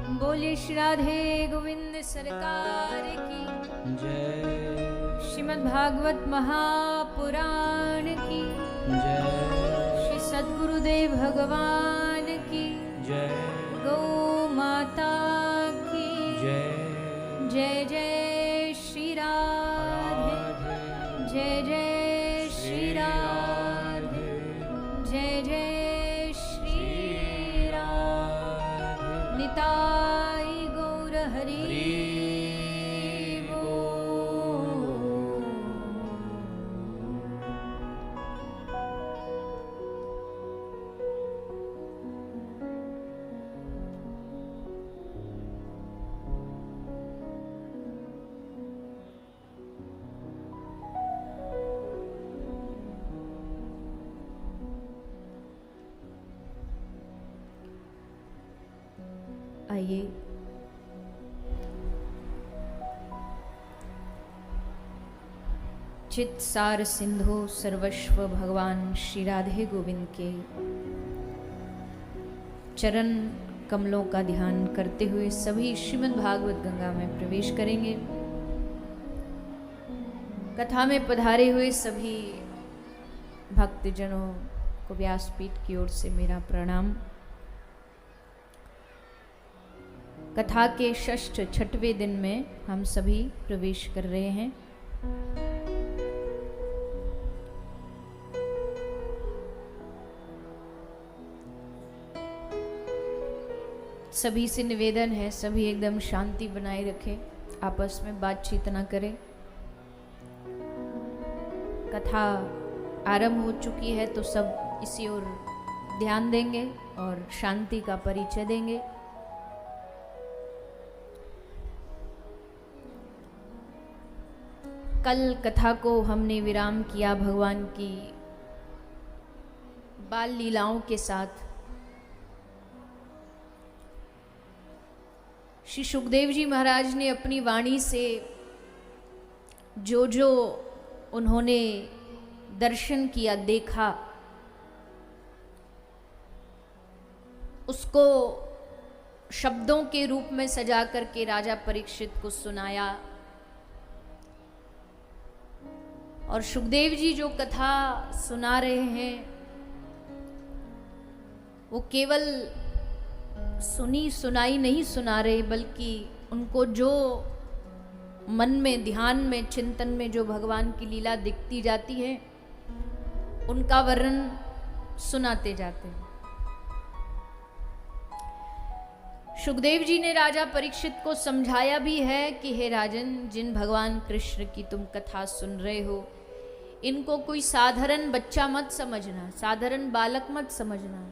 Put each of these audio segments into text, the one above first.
बोले श्री राधे गोविंद सरकार की जय। श्रीमद् भागवत महापुराण की जय। श्री सद्गुरुदेव भगवान की जय। गौ माता की जय। जय जय श्री राधे जय जय श्री राधे जय जय श्री राधे निताई गौर हरि आइए चित सार सिंधु सर्वस्व भगवान श्री राधे गोविंद के चरण कमलों का ध्यान करते हुए सभी श्रीमद् भागवत गंगा में प्रवेश करेंगे। कथा में पधारे हुए सभी भक्तजनों को व्यासपीठ की ओर से मेरा प्रणाम। कथा के षष्ठ छठवें दिन में हम सभी प्रवेश कर रहे हैं। सभी से निवेदन है, सभी एकदम शांति बनाए रखें, आपस में बातचीत ना करें। कथा आरंभ हो चुकी है तो सब इसी ओर ध्यान देंगे और शांति का परिचय देंगे। कल कथा को हमने विराम किया भगवान की बाल लीलाओं के साथ। श्री सुखदेव जी महाराज ने अपनी वाणी से जो जो उन्होंने दर्शन किया, देखा, उसको शब्दों के रूप में सजा करके राजा परीक्षित को सुनाया। और सुखदेव जी जो कथा सुना रहे हैं वो केवल सुनी सुनाई नहीं सुना रहे, बल्कि उनको जो मन में, ध्यान में, चिंतन में जो भगवान की लीला दिखती जाती है उनका वर्णन सुनाते जाते हैं। सुखदेव जी ने राजा परीक्षित को समझाया भी है कि हे राजन, जिन भगवान कृष्ण की तुम कथा सुन रहे हो, इनको कोई साधारण बच्चा मत समझना, साधारण बालक मत समझना।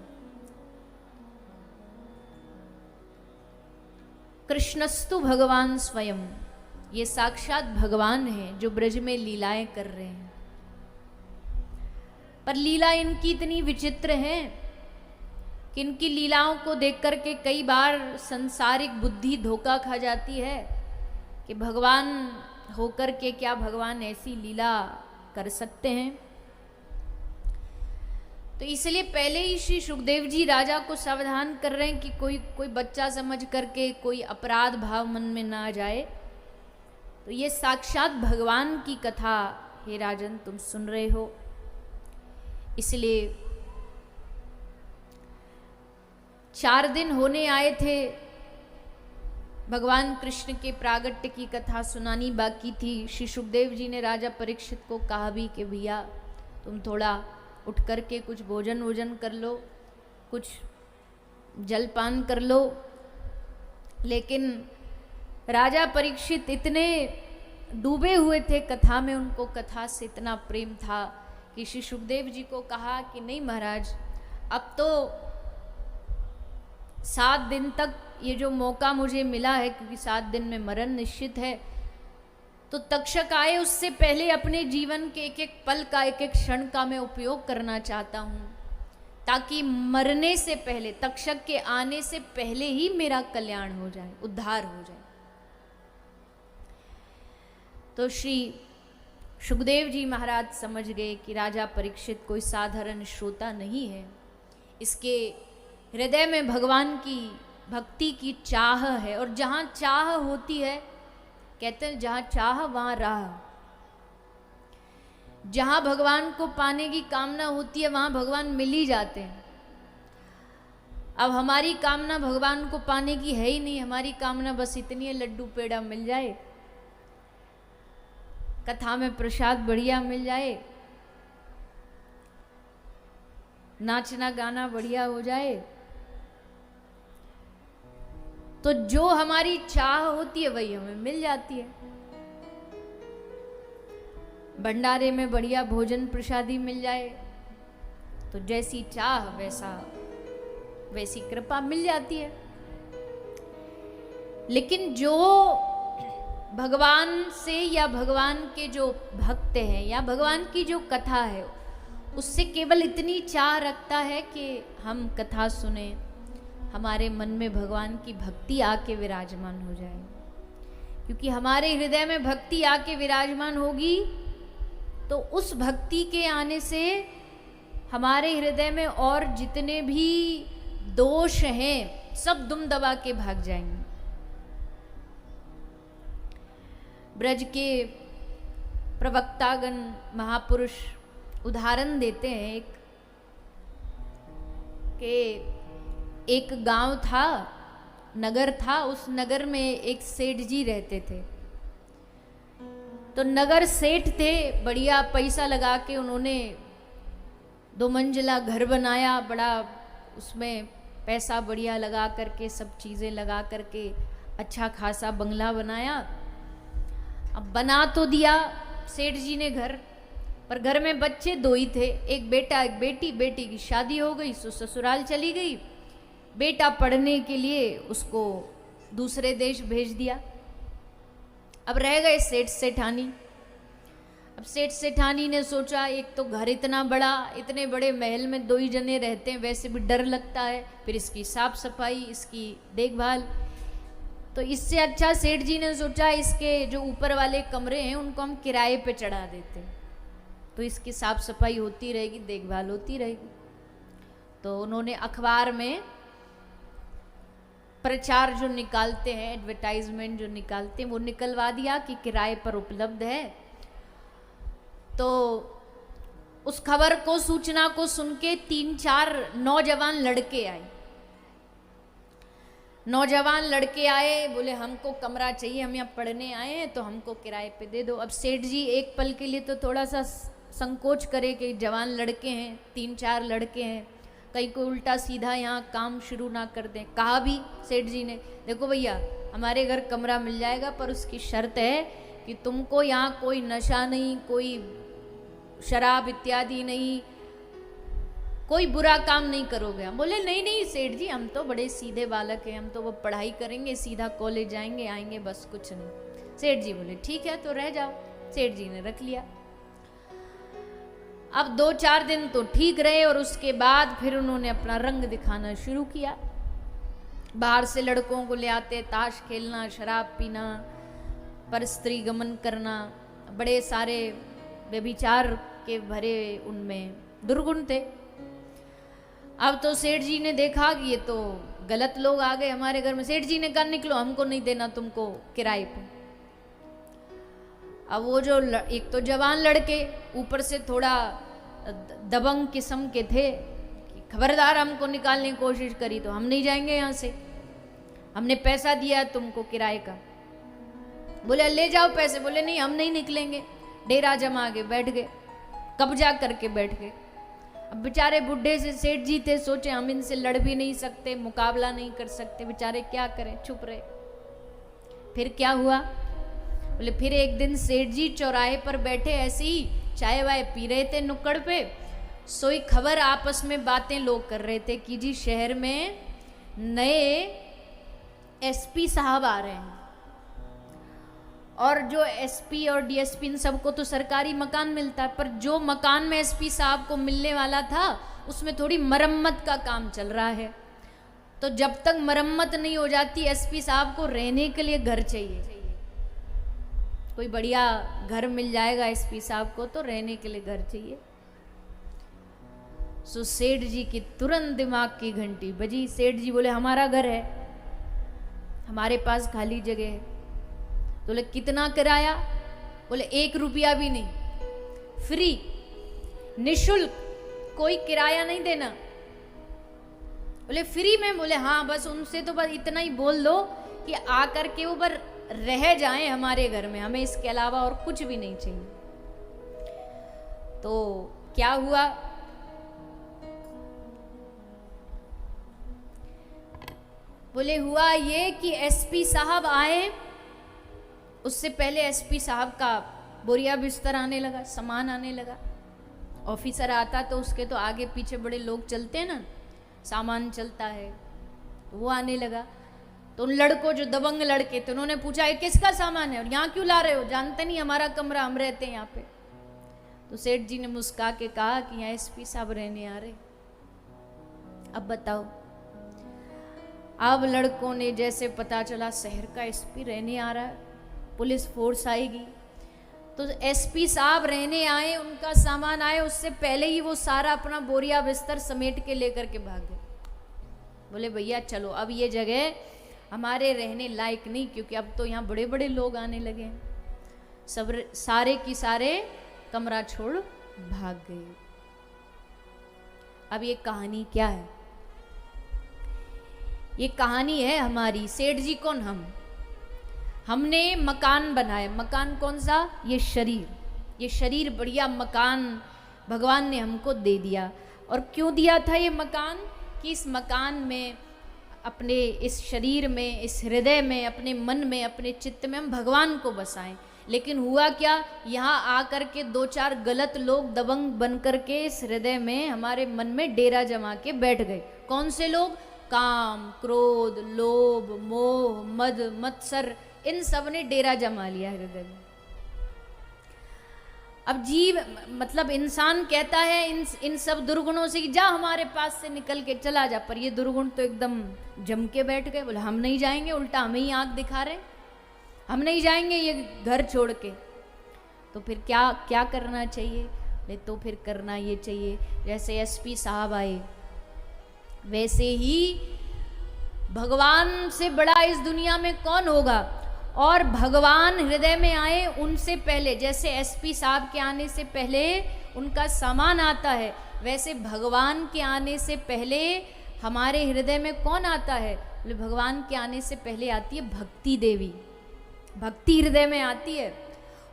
कृष्णस्तु भगवान स्वयं, ये साक्षात भगवान हैं जो ब्रज में लीलाएं कर रहे हैं। पर लीला इनकी इतनी विचित्र है कि इनकी लीलाओं को देख करके कई बार संसारिक बुद्धि धोखा खा जाती है कि भगवान होकर के क्या भगवान ऐसी लीला कर सकते हैं। तो इसलिए पहले ही श्री सुखदेव जी राजा को सावधान कर रहे हैं कि कोई बच्चा समझ करके कोई अपराध भाव मन में ना आ जाए। तो ये साक्षात भगवान की कथा हे राजन तुम सुन रहे हो। इसलिए 4 दिन होने आए थे, भगवान कृष्ण के प्रागट्य की कथा सुनानी बाकी थी। श्री सुखदेव जी ने राजा परीक्षित को कहा भी कि भैया तुम थोड़ा उठ करके कुछ भोजन वोजन कर लो, कुछ जलपान कर लो। लेकिन राजा परीक्षित इतने डूबे हुए थे कथा में, उनको कथा से इतना प्रेम था कि श्री सुखदेव जी को कहा कि नहीं महाराज, अब तो 7 दिन तक ये जो मौका मुझे मिला है, क्योंकि 7 दिन में मरण निश्चित है, तो तक्षक आए उससे पहले अपने जीवन के एक एक पल का, एक एक क्षण का मैं उपयोग करना चाहता हूँ, ताकि मरने से पहले, तक्षक के आने से पहले ही मेरा कल्याण हो जाए, उद्धार हो जाए। तो श्री सुखदेव जी महाराज समझ गए कि राजा परीक्षित कोई साधारण श्रोता नहीं है, इसके हृदय में भगवान की भक्ति की चाह है, और जहाँ चाह होती है, कहते हैं जहाँ चाह वहाँ राह। जहाँ भगवान को पाने की कामना होती है वहाँ भगवान मिल ही जाते हैं। अब हमारी कामना भगवान को पाने की है ही नहीं, हमारी कामना बस इतनी है लड्डू पेड़ा मिल जाए, कथा में प्रसाद बढ़िया मिल जाए, नाचना गाना बढ़िया हो जाए। तो जो हमारी चाह होती है वही हमें मिल जाती है। भंडारे में बढ़िया भोजन प्रसादी मिल जाए तो जैसी चाह वैसी कृपा मिल जाती है। लेकिन जो भगवान से या भगवान के जो भक्त हैं या भगवान की जो कथा है उससे केवल इतनी चाह रखता है कि हम कथा सुने, हमारे मन में भगवान की भक्ति आके विराजमान हो जाए। क्योंकि हमारे हृदय में भक्ति आके विराजमान होगी तो उस भक्ति के आने से हमारे हृदय में और जितने भी दोष हैं सब दुम दबा के भाग जाएंगे। ब्रज के प्रवक्तागण महापुरुष उदाहरण देते हैं एक गांव था, नगर था, उस नगर में एक सेठ जी रहते थे। तो नगर सेठ थे, बढ़िया पैसा लगा के उन्होंने 2 मंजिला घर बनाया, बड़ा उसमें पैसा बढ़िया लगा करके सब चीज़ें लगा करके अच्छा खासा बंगला बनाया। अब बना तो दिया सेठ जी ने घर, पर घर में बच्चे 2 ही थे, एक बेटा एक बेटी। बेटी की शादी हो गई सो ससुराल चली गई, बेटा पढ़ने के लिए उसको दूसरे देश भेज दिया। अब रह गए सेठ सेठानी। अब सेठ सेठानी ने सोचा एक तो घर इतना बड़ा, इतने बड़े महल में 2 ही जने रहते हैं, वैसे भी डर लगता है, फिर इसकी साफ सफाई, इसकी देखभाल। तो इससे अच्छा सेठ जी ने सोचा इसके जो ऊपर वाले कमरे हैं उनको हम किराए पे चढ़ा देते हैं, तो इसकी साफ सफाई होती रहेगी, देखभाल होती रहेगी। तो उन्होंने अखबार में प्रचार जो निकालते हैं, एडवर्टाइजमेंट जो निकालते हैं, वो निकलवा दिया कि किराए पर उपलब्ध है। तो उस खबर को, सूचना को सुन के 3-4 नौजवान लड़के आए। नौजवान लड़के आए, बोले हमको कमरा चाहिए, हम यहाँ पढ़ने आए हैं तो हमको किराए पे दे दो। अब सेठ जी एक पल के लिए तो थोड़ा सा संकोच करे कि जवान लड़के हैं, 3-4 लड़के हैं, कहीं को उल्टा सीधा यहाँ काम शुरू ना कर दें। कहा भी सेठ जी ने, देखो भैया हमारे घर कमरा मिल जाएगा, पर उसकी शर्त है कि तुमको यहाँ कोई नशा नहीं, कोई शराब इत्यादि नहीं, कोई बुरा काम नहीं करोगे। हम बोले नहीं नहीं सेठ जी, हम तो बड़े सीधे बालक हैं, हम तो वो पढ़ाई करेंगे, सीधा कॉलेज जाएंगे आएंगे, बस कुछ नहीं। सेठ जी बोले ठीक है तो रह जाओ। सेठ जी ने रख लिया। अब 2-4 दिन तो ठीक रहे और उसके बाद फिर उन्होंने अपना रंग दिखाना शुरू किया। बाहर से लड़कों को ले आते, ताश खेलना, शराब पीना, पर स्त्री गमन करना, बड़े सारे व्यभिचार के भरे उनमें दुर्गुण थे। अब तो सेठ जी ने देखा कि ये तो गलत लोग आ गए हमारे घर में। सेठ जी ने कहा निकलो, हमको नहीं देना तुमको किराए पे। अब वो जो एक तो जवान लड़के, ऊपर से थोड़ा दबंग किस्म के थे, खबरदार हमको निकालने की कोशिश करी तो हम नहीं जाएंगे यहाँ से, हमने पैसा दिया तुमको किराए का। बोले ले जाओ पैसे। बोले नहीं हम नहीं निकलेंगे। डेरा जमा के बैठ गए, कब्जा करके बैठ गए। अब बेचारे बुढ़े से सेठ जी थे, सोचे हम इनसे लड़ भी नहीं सकते, मुकाबला नहीं कर सकते, बेचारे क्या करें, चुप रहे। फिर क्या हुआ, बोले फिर एक दिन सेठ जी चौराहे पर बैठे ऐसे ही चाय वाय पी रहे थे नुक्कड़ पे, सोई खबर आपस में बातें लोग कर रहे थे कि जी शहर में नए एसपी साहब आ रहे हैं, और जो एसपी और डीएसपी इन सबको तो सरकारी मकान मिलता है, पर जो मकान में एसपी साहब को मिलने वाला था उसमें थोड़ी मरम्मत का काम चल रहा है। तो जब तक मरम्मत नहीं हो जाती एसपी साहब को रहने के लिए घर चाहिए, कोई बढ़िया घर मिल जाएगा एसपी साहब को तो रहने के लिए घर चाहिए। सो सेठ जी की तुरंत दिमाग की घंटी बजी। सेठ जी बोले हमारा घर है, हमारे पास खाली जगह है। तो बोले कितना किराया? बोले 1 रुपया भी नहीं, फ्री, निशुल्क, कोई किराया नहीं देना। बोले फ्री में? बोले हाँ, बस उनसे तो बस इतना ही बोल दो कि आकर के वो पर रह जाएं हमारे घर में, हमें इसके अलावा और कुछ भी नहीं चाहिए। तो क्या हुआ, बोले हुआ ये कि एसपी साहब आए, उससे पहले एसपी साहब का बोरिया बिस्तर आने लगा, सामान आने लगा। ऑफिसर आता तो उसके तो आगे पीछे बड़े लोग चलते हैं ना, सामान चलता है, तो वो आने लगा। तो उन लड़कों जो दबंग लड़के थे उन्होंने पूछा ये किसका सामान है और यहाँ क्यों ला रहे हो, जानते नहीं हमारा कमरा, हम रहते हैं यहाँ पे। तो सेठ जी ने मुस्का के कहा कि यहाँ एसपी साहब रहने आ रहे। अब बताओ, अब लड़कों ने जैसे पता चला शहर का एसपी रहने आ रहा है, पुलिस फोर्स आएगी, तो एसपी साहब रहने आए, उनका सामान आए, उससे पहले ही वो सारा अपना बोरिया बिस्तर समेट के लेकर के भाग गए। बोले भैया चलो, अब ये जगह हमारे रहने लायक नहीं, क्योंकि अब तो यहाँ बड़े बड़े लोग आने लगे हैं। सब सारे की सारे कमरा छोड़ भाग गए। अब ये कहानी क्या है? ये कहानी है हमारी, सेठ जी कौन, हमने मकान बनाया। मकान कौन सा? ये शरीर। ये शरीर बढ़िया मकान भगवान ने हमको दे दिया। और क्यों दिया था ये मकान? कि इस मकान में, अपने इस शरीर में, इस हृदय में, अपने मन में, अपने चित्त में हम भगवान को बसाएं। लेकिन हुआ क्या, यहाँ आकर के 2-4 गलत लोग दबंग बन करके इस हृदय में, हमारे मन में डेरा जमा के बैठ गए। कौन से लोग? काम, क्रोध, लोभ, मोह, मद, मत्सर, इन सब ने डेरा जमा लिया हृदय में। अब जीव मतलब इंसान कहता है इन सब दुर्गुणों से कि जा हमारे पास से निकल के चला जा, पर ये दुर्गुण तो एकदम जम के बैठ गए। बोले हम नहीं जाएंगे, उल्टा हमें ही आंख दिखा रहे, हम नहीं जाएंगे ये घर छोड़ के। तो फिर क्या क्या करना चाहिए? बोले तो फिर करना ये चाहिए, जैसे एसपी साहब आए वैसे ही भगवान से बड़ा इस दुनिया में कौन होगा। और भगवान हृदय में आए उनसे पहले, जैसे एसपी साहब के आने से पहले उनका सामान आता है, वैसे भगवान के आने से पहले हमारे हृदय में कौन आता है? बोले भगवान के आने से पहले आती है भक्ति देवी। भक्ति हृदय में आती है,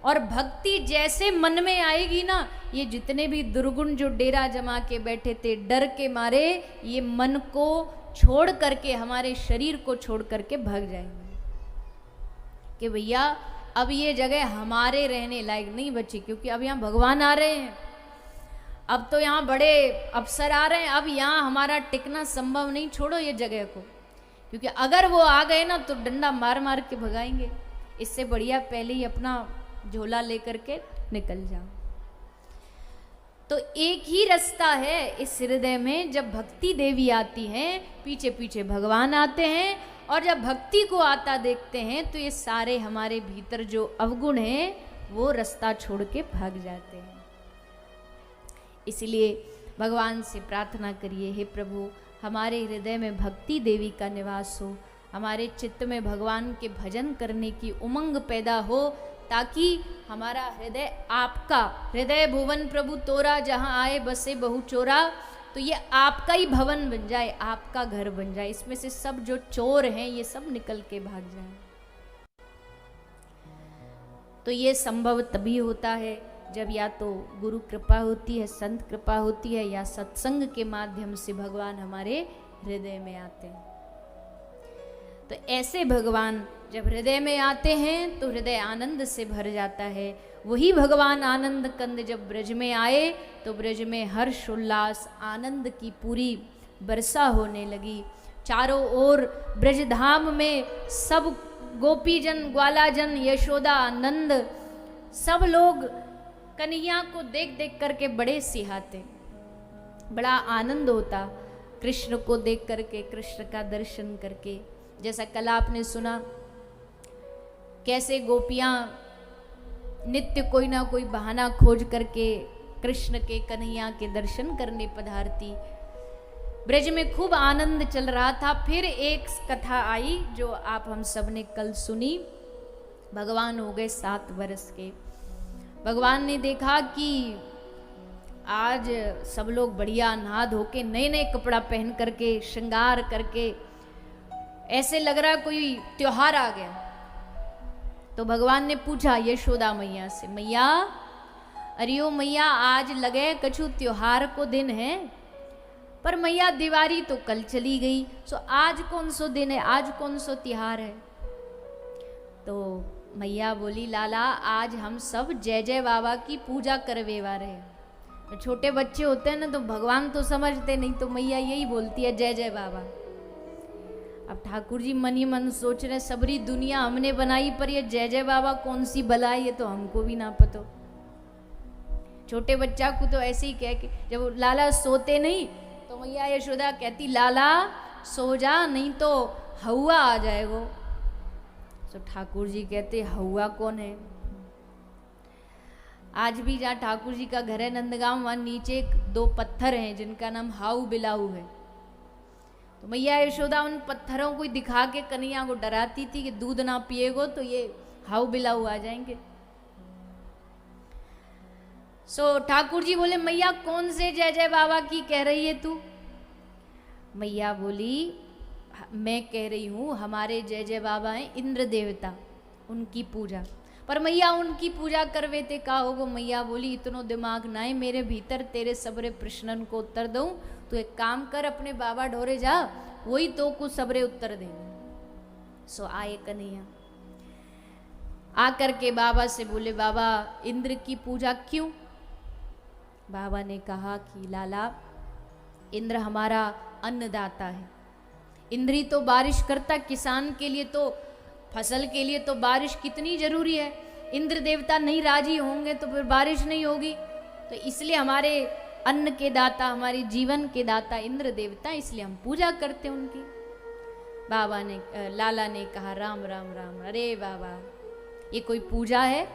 और भक्ति जैसे मन में आएगी ना, ये जितने भी दुर्गुण जो डेरा जमा के बैठे थे डर के मारे, ये मन को छोड़ करके, हमारे शरीर को छोड़ करके भाग जाएंगे कि भैया अब ये जगह हमारे रहने लायक नहीं बची, क्योंकि अब यहाँ भगवान आ रहे हैं, अब तो यहाँ बड़े अफसर आ रहे हैं, अब यहाँ हमारा टिकना संभव नहीं, छोड़ो ये जगह को। क्योंकि अगर वो आ गए ना तो डंडा मार मार के भगाएंगे, इससे बढ़िया पहले ही अपना झोला लेकर के निकल जाओ। तो एक ही रास्ता है इस हृदय में, जब भक्ति देवी आती हैं पीछे पीछे भगवान आते हैं, और जब भक्ति को आता देखते हैं तो ये सारे हमारे भीतर जो अवगुण हैं वो रास्ता छोड़ के भाग जाते हैं। इसलिए भगवान से प्रार्थना करिए, हे प्रभु हमारे हृदय में भक्ति देवी का निवास हो, हमारे चित्त में भगवान के भजन करने की उमंग पैदा हो, ताकि हमारा हृदय आपका, हृदय भुवन प्रभु तोरा जहाँ आए बसे बहु चोरा, तो ये आपका ही भवन बन जाए, आपका घर बन जाए, इसमें से सब जो चोर हैं ये सब निकल के भाग जाएं। तो ये संभव तभी होता है जब या तो गुरु कृपा होती है, संत कृपा होती है, या सत्संग के माध्यम से भगवान हमारे हृदय में आते हैं। तो ऐसे भगवान जब हृदय में आते हैं तो हृदय आनंद से भर जाता है। वही भगवान आनंद कंद जब ब्रज में आए तो ब्रज में हर्ष उल्लास आनंद की पूरी वर्षा होने लगी। चारों ओर ब्रजधाम में सब गोपीजन, ग्वालाजन, यशोदा, नंद, सब लोग कन्हैया को देख देख करके बड़े सिहाते, बड़ा आनंद होता कृष्ण को देख करके, कृष्ण का दर्शन करके। जैसा कल आपने सुना कैसे गोपियाँ नित्य कोई ना कोई बहाना खोज करके कृष्ण के, कन्हैया के दर्शन करने पधारती। ब्रज में खूब आनंद चल रहा था। फिर एक कथा आई जो आप हम सब ने कल सुनी। भगवान हो गए 7 वर्ष के। भगवान ने देखा कि आज सब लोग बढ़िया नहा धो के नए नए कपड़ा पहन करके श्रृंगार करके ऐसे लग रहा कोई त्योहार आ गया। तो भगवान ने पूछा यशोदा मैया से, मैया अरे ओ मैया आज लगे कछु त्योहार को दिन है, पर मैया दिवाली तो कल चली गई, सो आज कौन सो दिन है, आज कौन सो त्योहार है। तो मैया बोली लाला आज हम सब जय जय बाबा की पूजा करवेवा रहे। तो छोटे बच्चे होते हैं ना तो भगवान तो समझते नहीं, तो मैया यही बोलती है जय जय बाबा। अब ठाकुर जी मन ही मन सोच रहे सबरी दुनिया हमने बनाई पर ये जय जय बाबा कौन सी बला है, ये तो हमको भी ना पता। छोटे बच्चा को तो ऐसे ही कह के जब लाला सोते नहीं तो मैया यशोदा कहती लाला सो जा नहीं तो हवा आ जाएगा। तो ठाकुर जी कहते हवा कौन है। आज भी जहाँ ठाकुर जी का घर है नंदगांव, वहाँ नीचे 2 पत्थर हैं जिनका नाम हाउ बिलाऊ है। तो मैया यशोदा उन पत्थरों को दिखा के कन्हैया को डराती थी कि दूध ना पिएगो तो ये हाउ बिलाऊ आ जाएंगे। सो ठाकुर जी बोले मैया कौन से जय जय बाबा की कह रही है तू। मैया बोली मैं कह रही हूँ हमारे जय जय बाबा हैं इंद्र देवता, उनकी पूजा। पर मैया उनकी पूजा करवे ते का होगो। मैया बोली इतनो दिमाग ना है मेरे भीतर तेरे सबरे प्रश्नन को उत्तर दूं। तो एक काम कर अपने बाबा ढोरे जा, वही तो कुछ सबरे उत्तर देंगे। सो आए कन्हैया आकर के बाबा से बोले बाबा इंद्र की पूजा क्यों। बाबा ने कहा कि लाला इंद्र हमारा अन्नदाता है। इंद्र ही तो बारिश करता, किसान के लिए तो फसल के लिए तो बारिश कितनी जरूरी है। इंद्र देवता नहीं राजी होंगे तो फिर बारिश नहीं होगी। तो इसलिए हमारे अन्न के दाता, हमारे जीवन के दाता इंद्र देवता, इसलिए हम पूजा करते हैं उनकी। बाबा ने लाला ने कहा राम राम राम। अरे बाबा ये कोई पूजा है?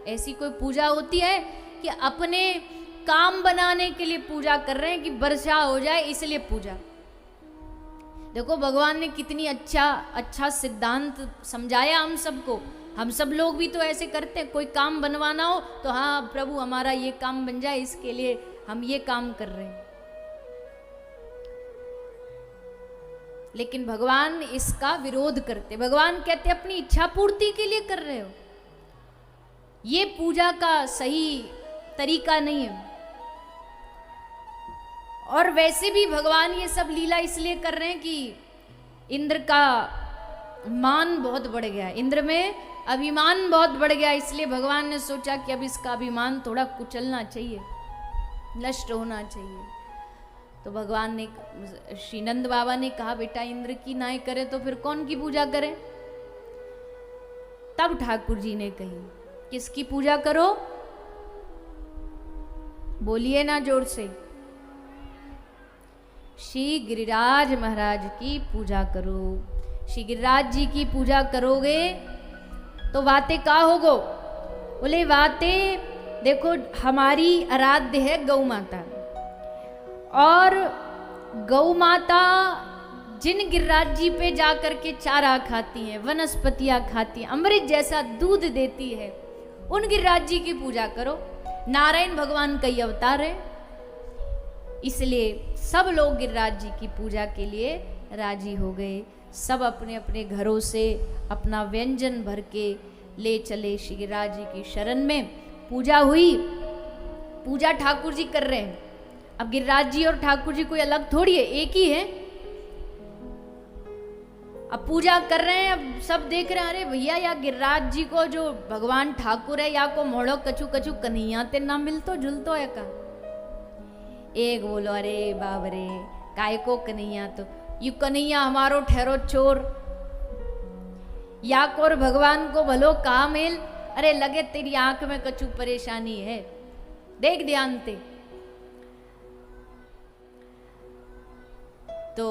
ऐसी कोई पूजा होती है कि अपने काम बनाने के लिए पूजा कर रहे हैं कि वर्षा हो जाए इसलिए पूजा। देखो भगवान ने कितनी अच्छा सिद्धांत समझाया हम सबको। हम सब लोग भी तो ऐसे करते हैं, कोई काम बनवाना हो तो हाँ प्रभु हमारा ये काम बन जाए इसके लिए हम ये काम कर रहे हैं। लेकिन भगवान इसका विरोध करते। भगवान कहते अपनी इच्छा पूर्ति के लिए कर रहे हो, ये पूजा का सही तरीका नहीं है। और वैसे भी भगवान ये सब लीला इसलिए कर रहे हैं कि इंद्र का मान बहुत बढ़ गया, इंद्र में अभिमान बहुत बढ़ गया। इसलिए भगवान ने सोचा कि अब इसका अभिमान थोड़ा कुचलना चाहिए, नष्ट होना चाहिए। तो भगवान ने, श्री नंद बाबा ने कहा बेटा इंद्र की नाय करे तो फिर कौन की पूजा करे। तब ठाकुर जी ने कही किसकी पूजा करो, बोलिए ना जोर से, श्री गिरिराज महाराज की पूजा करो। श्री गिरिराज जी की पूजा करोगे तो बातें का होगो। बोले बातें देखो हमारी आराध्य है गौ माता, और गौ माता जिन गिरिराज जी पे जाकर के चारा खाती हैं, वनस्पतियां खाती हैं, अमृत जैसा दूध देती है, उन गिरिराज जी की पूजा करो। नारायण भगवान का ही अवतार है, इसलिए सब लोग गिरिराज जी की पूजा के लिए राजी हो गए। सब अपने अपने घरों से अपना व्यंजन भर के ले चले श्री गिरिराज जी की शरण में। पूजा हुई, पूजा ठाकुर जी कर रहे हैं। अब गिरिराज जी और ठाकुर जी कोई अलग थोड़ी है, एक ही है। अब पूजा कर रहे हैं, अब सब देख रहे हैं अरे भैया या गिरिराज जी को जो भगवान ठाकुर है या को मोड़ो कछु कछु कन्हैया ते ना मिलतो झुलतो है का। एक बोलो अरे बाब रे काय को कन्हैया, तो यू कन्हैया हमारो ठहरो चोर, या कोर भगवान को भलो कहा मेल। अरे लगे तेरी आंख में कछु परेशानी है, देख ध्यान ते। तो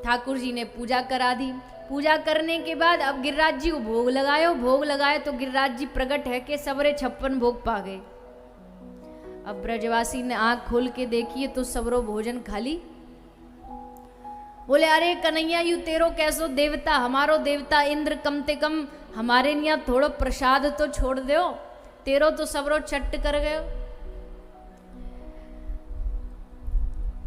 ठाकुर जी ने पूजा करा दी। पूजा करने के बाद अब गिरिराज जी को भोग लगायो। भोग लगाए तो गिरिराज जी प्रकट है के सबरे 56 भोग पा गए। अब ब्रजवासी ने आंख खोल के देखी तो सबरो भोजन खाली बोले अरे कन्हैया यू तेरो कैसो देवता, हमारो देवता इंद्र कम ते कम हमारे निया थोड़ो प्रसाद तो छोड़ दो, तेरो तो सबरो चट्ट कर गयो।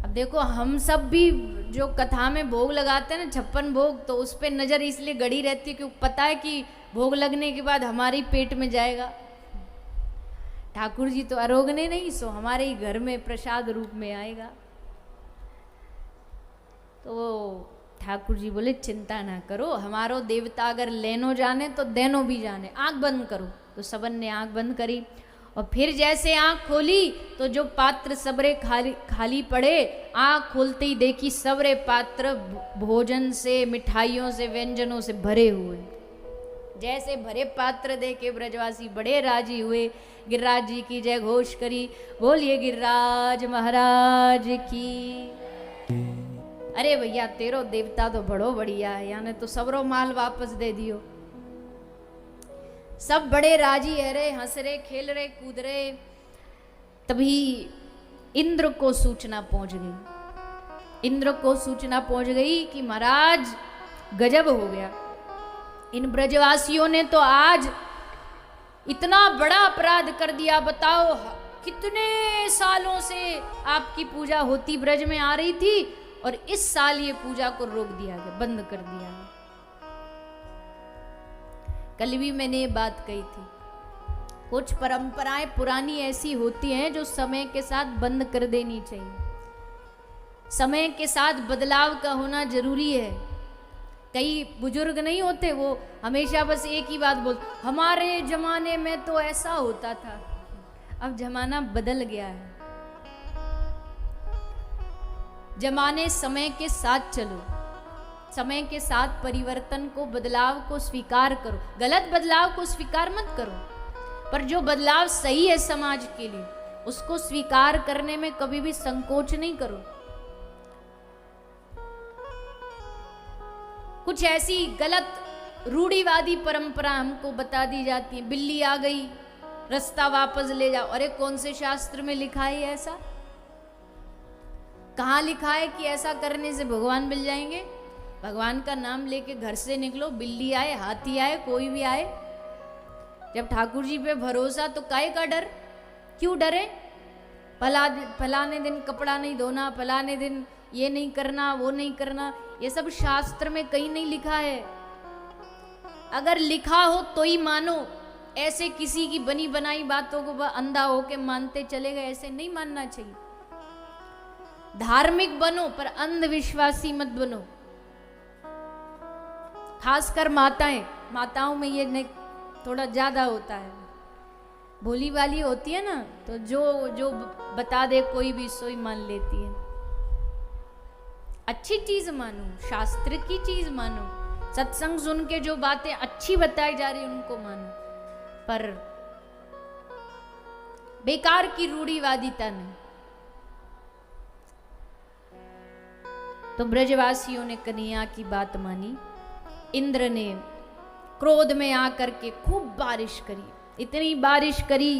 अब देखो हम सब भी जो कथा में भोग लगाते हैं ना 56 भोग, तो उस पे नजर इसलिए गड़ी रहती है क्योंकि पता है कि भोग लगने के बाद हमारे पेट में जाएगा। ठाकुर जी तो अरोगने नहीं, सो हमारे ही घर में प्रसाद रूप में आएगा। तो ठाकुर जी बोले चिंता ना करो, हमारो देवता अगर लेनो जाने तो देनो भी जाने, आंख बंद करो। तो सबन ने आंख बंद करी और फिर जैसे आंख खोली तो जो पात्र सबरे खाली पड़े, आंख खोलते ही देखी सबरे पात्र भोजन से, मिठाइयों से, व्यंजनों से भरे हुए। जैसे भरे पात्र देखे ब्रजवासी बड़े राजी हुए, गिरिराज जी की जय घोष करी, बोलिए गिरिराज महाराज की। अरे भैया तेरो देवता तो बड़ो बढ़िया है, यानी तो सबरो माल वापस दे दियो। सब बड़े राजी है रे, हंस रहे, खेल रहे, कूद रहे। तभी इंद्र को सूचना पहुंच गई, इंद्र को सूचना पहुंच गई कि महाराज गजब हो गया, इन ब्रजवासियों ने तो आज इतना बड़ा अपराध कर दिया। बताओ कितने सालों से आपकी पूजा होती ब्रज में आ रही थी और इस साल ये पूजा को रोक दिया गया, बंद कर दिया गया। कल भी मैंने ये बात कही थी, कुछ परंपराएं पुरानी ऐसी होती हैं जो समय के साथ बंद कर देनी चाहिए। समय के साथ बदलाव का होना जरूरी है। कई बुजुर्ग नहीं होते, वो हमेशा बस एक ही बात बोलते, हमारे जमाने में तो ऐसा होता था। अब जमाना बदल गया है, जमाने समय के साथ चलो, समय के साथ परिवर्तन को, बदलाव को स्वीकार करो। गलत बदलाव को स्वीकार मत करो, पर जो बदलाव सही है समाज के लिए उसको स्वीकार करने में कभी भी संकोच नहीं करो। कुछ ऐसी गलत रूढ़िवादी परंपरा हमको बता दी जाती है, बिल्ली आ गई रास्ता वापस ले जाओ। अरे कौन से शास्त्र में लिखा है ऐसा? कहाँ लिखा है कि ऐसा करने से भगवान मिल जाएंगे? भगवान का नाम लेके घर से निकलो, बिल्ली आए, हाथी आए, कोई भी आए, जब ठाकुर जी पे भरोसा तो काहे का डर? क्यों डरे? फलाने दिन कपड़ा नहीं धोना, फलाने दिन ये नहीं करना, वो नहीं करना, ये सब शास्त्र में कहीं नहीं लिखा है। अगर लिखा हो तो ही मानो, ऐसे किसी की बनी बनाई बातों को अंधा होके मानते चले गए, ऐसे नहीं मानना चाहिए। धार्मिक बनो पर अंधविश्वासी मत बनो। खासकर माताओं में ये थोड़ा ज्यादा होता है, भोली वाली होती है ना, तो जो बता दे कोई भी सोई मान लेती है। अच्छी चीज मानो, शास्त्र की चीज मानो, सत्संग सुन के जो बातें अच्छी बताई जा रही उनको मानो, पर बेकार की रूढ़िवादिता नहीं। तो ब्रजवासियों ने कन्हैया की बात मानी। इंद्र ने क्रोध में आकर के खूब बारिश करी, इतनी बारिश करी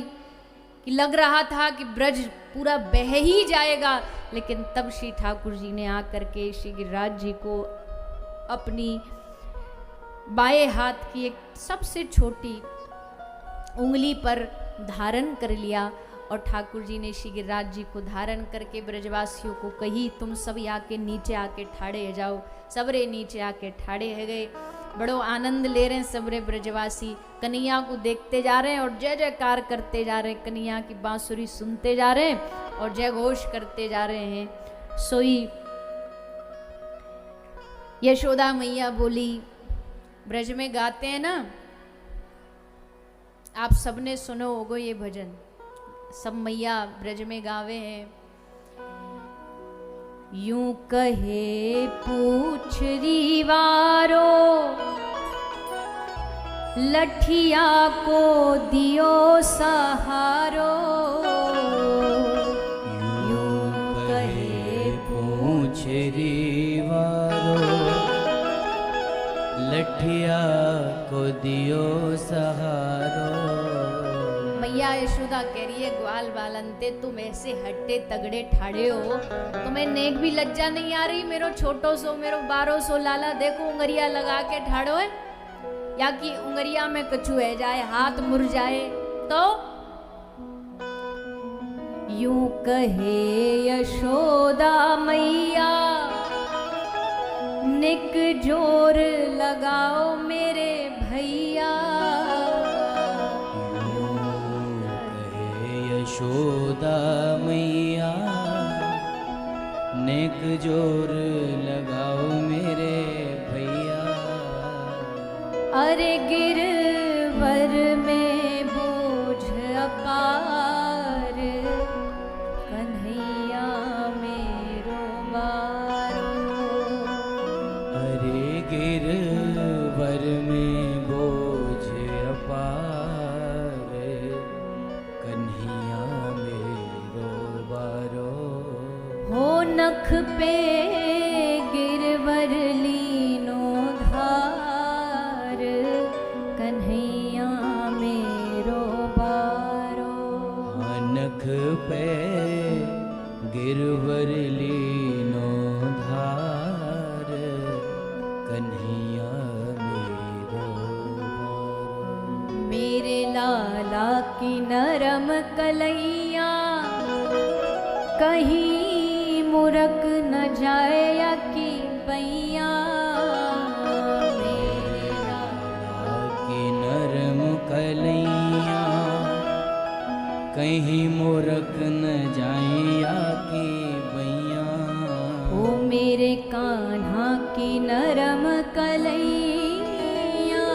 कि लग रहा था कि ब्रज पूरा बह ही जाएगा। लेकिन तब श्री ठाकुर जी ने आकर के श्री गिरिराज जी को अपनी बाएं हाथ की एक सबसे छोटी उंगली पर धारण कर लिया और ठाकुर जी ने श्री गिरिराज जी को धारण करके ब्रजवासियों को कही, तुम सब आके नीचे आके ठाड़े जाओ। सबरे नीचे आके ठाड़े है गए, बड़ो आनंद ले रहे हैं सबरे ब्रजवासी। कन्हैया को देखते जा रहे हैं और जय जयकार करते जा रहे हैं, कन्हैया की बांसुरी सुनते जा रहे हैं और जय घोष करते जा रहे हैं। सोई यशोदा मैया बोली, ब्रज में गाते हैं ना, आप सबने सुनो होगो ये भजन, सब मैया ब्रज में गावे हैं। यूं कहे पूछरी वारो, लठिया को दियो सहारो। यूं कहे पूछरी वारो, लठिया को दियो सहारो। मैया यशोदा कह रही है ग्वाल बालंते तुम ऐसे हट्टे तगड़े ठाड़े हो, तुम्हें नेक भी लज्जा नहीं आ रही? मेरो छोटो सो मेरो 1200 लाला देखो उंगरिया लगा के ठाड़ो है, या कि उंगरिया में कछु है जाए हाथ मुरझाए तो? यूं कहे यशोदा मैया निक जोर लगाओ मेरे भैया। यशोदा मैया नेक जोर लगाओ मेरे भैया। अरे गिरवर में बोझ अपार कन्हैया मेरो बारो। अरे गिरवर में बोझ अपार कन्हैया मेरो बारो। हो नख पे गिरवर लीनो धार कन्हैया मेरो बारो। नख पे गिरवर लीनो धार कन्हैया मेरो बारो। मेरे लाला की नरम कलैया कहीं मुरक न जाए या की बैया। मेरे लाला की नरम कलैया कहीं मुरक न जाए या की बैया। ओ मेरे कान्हा की नरम कलैया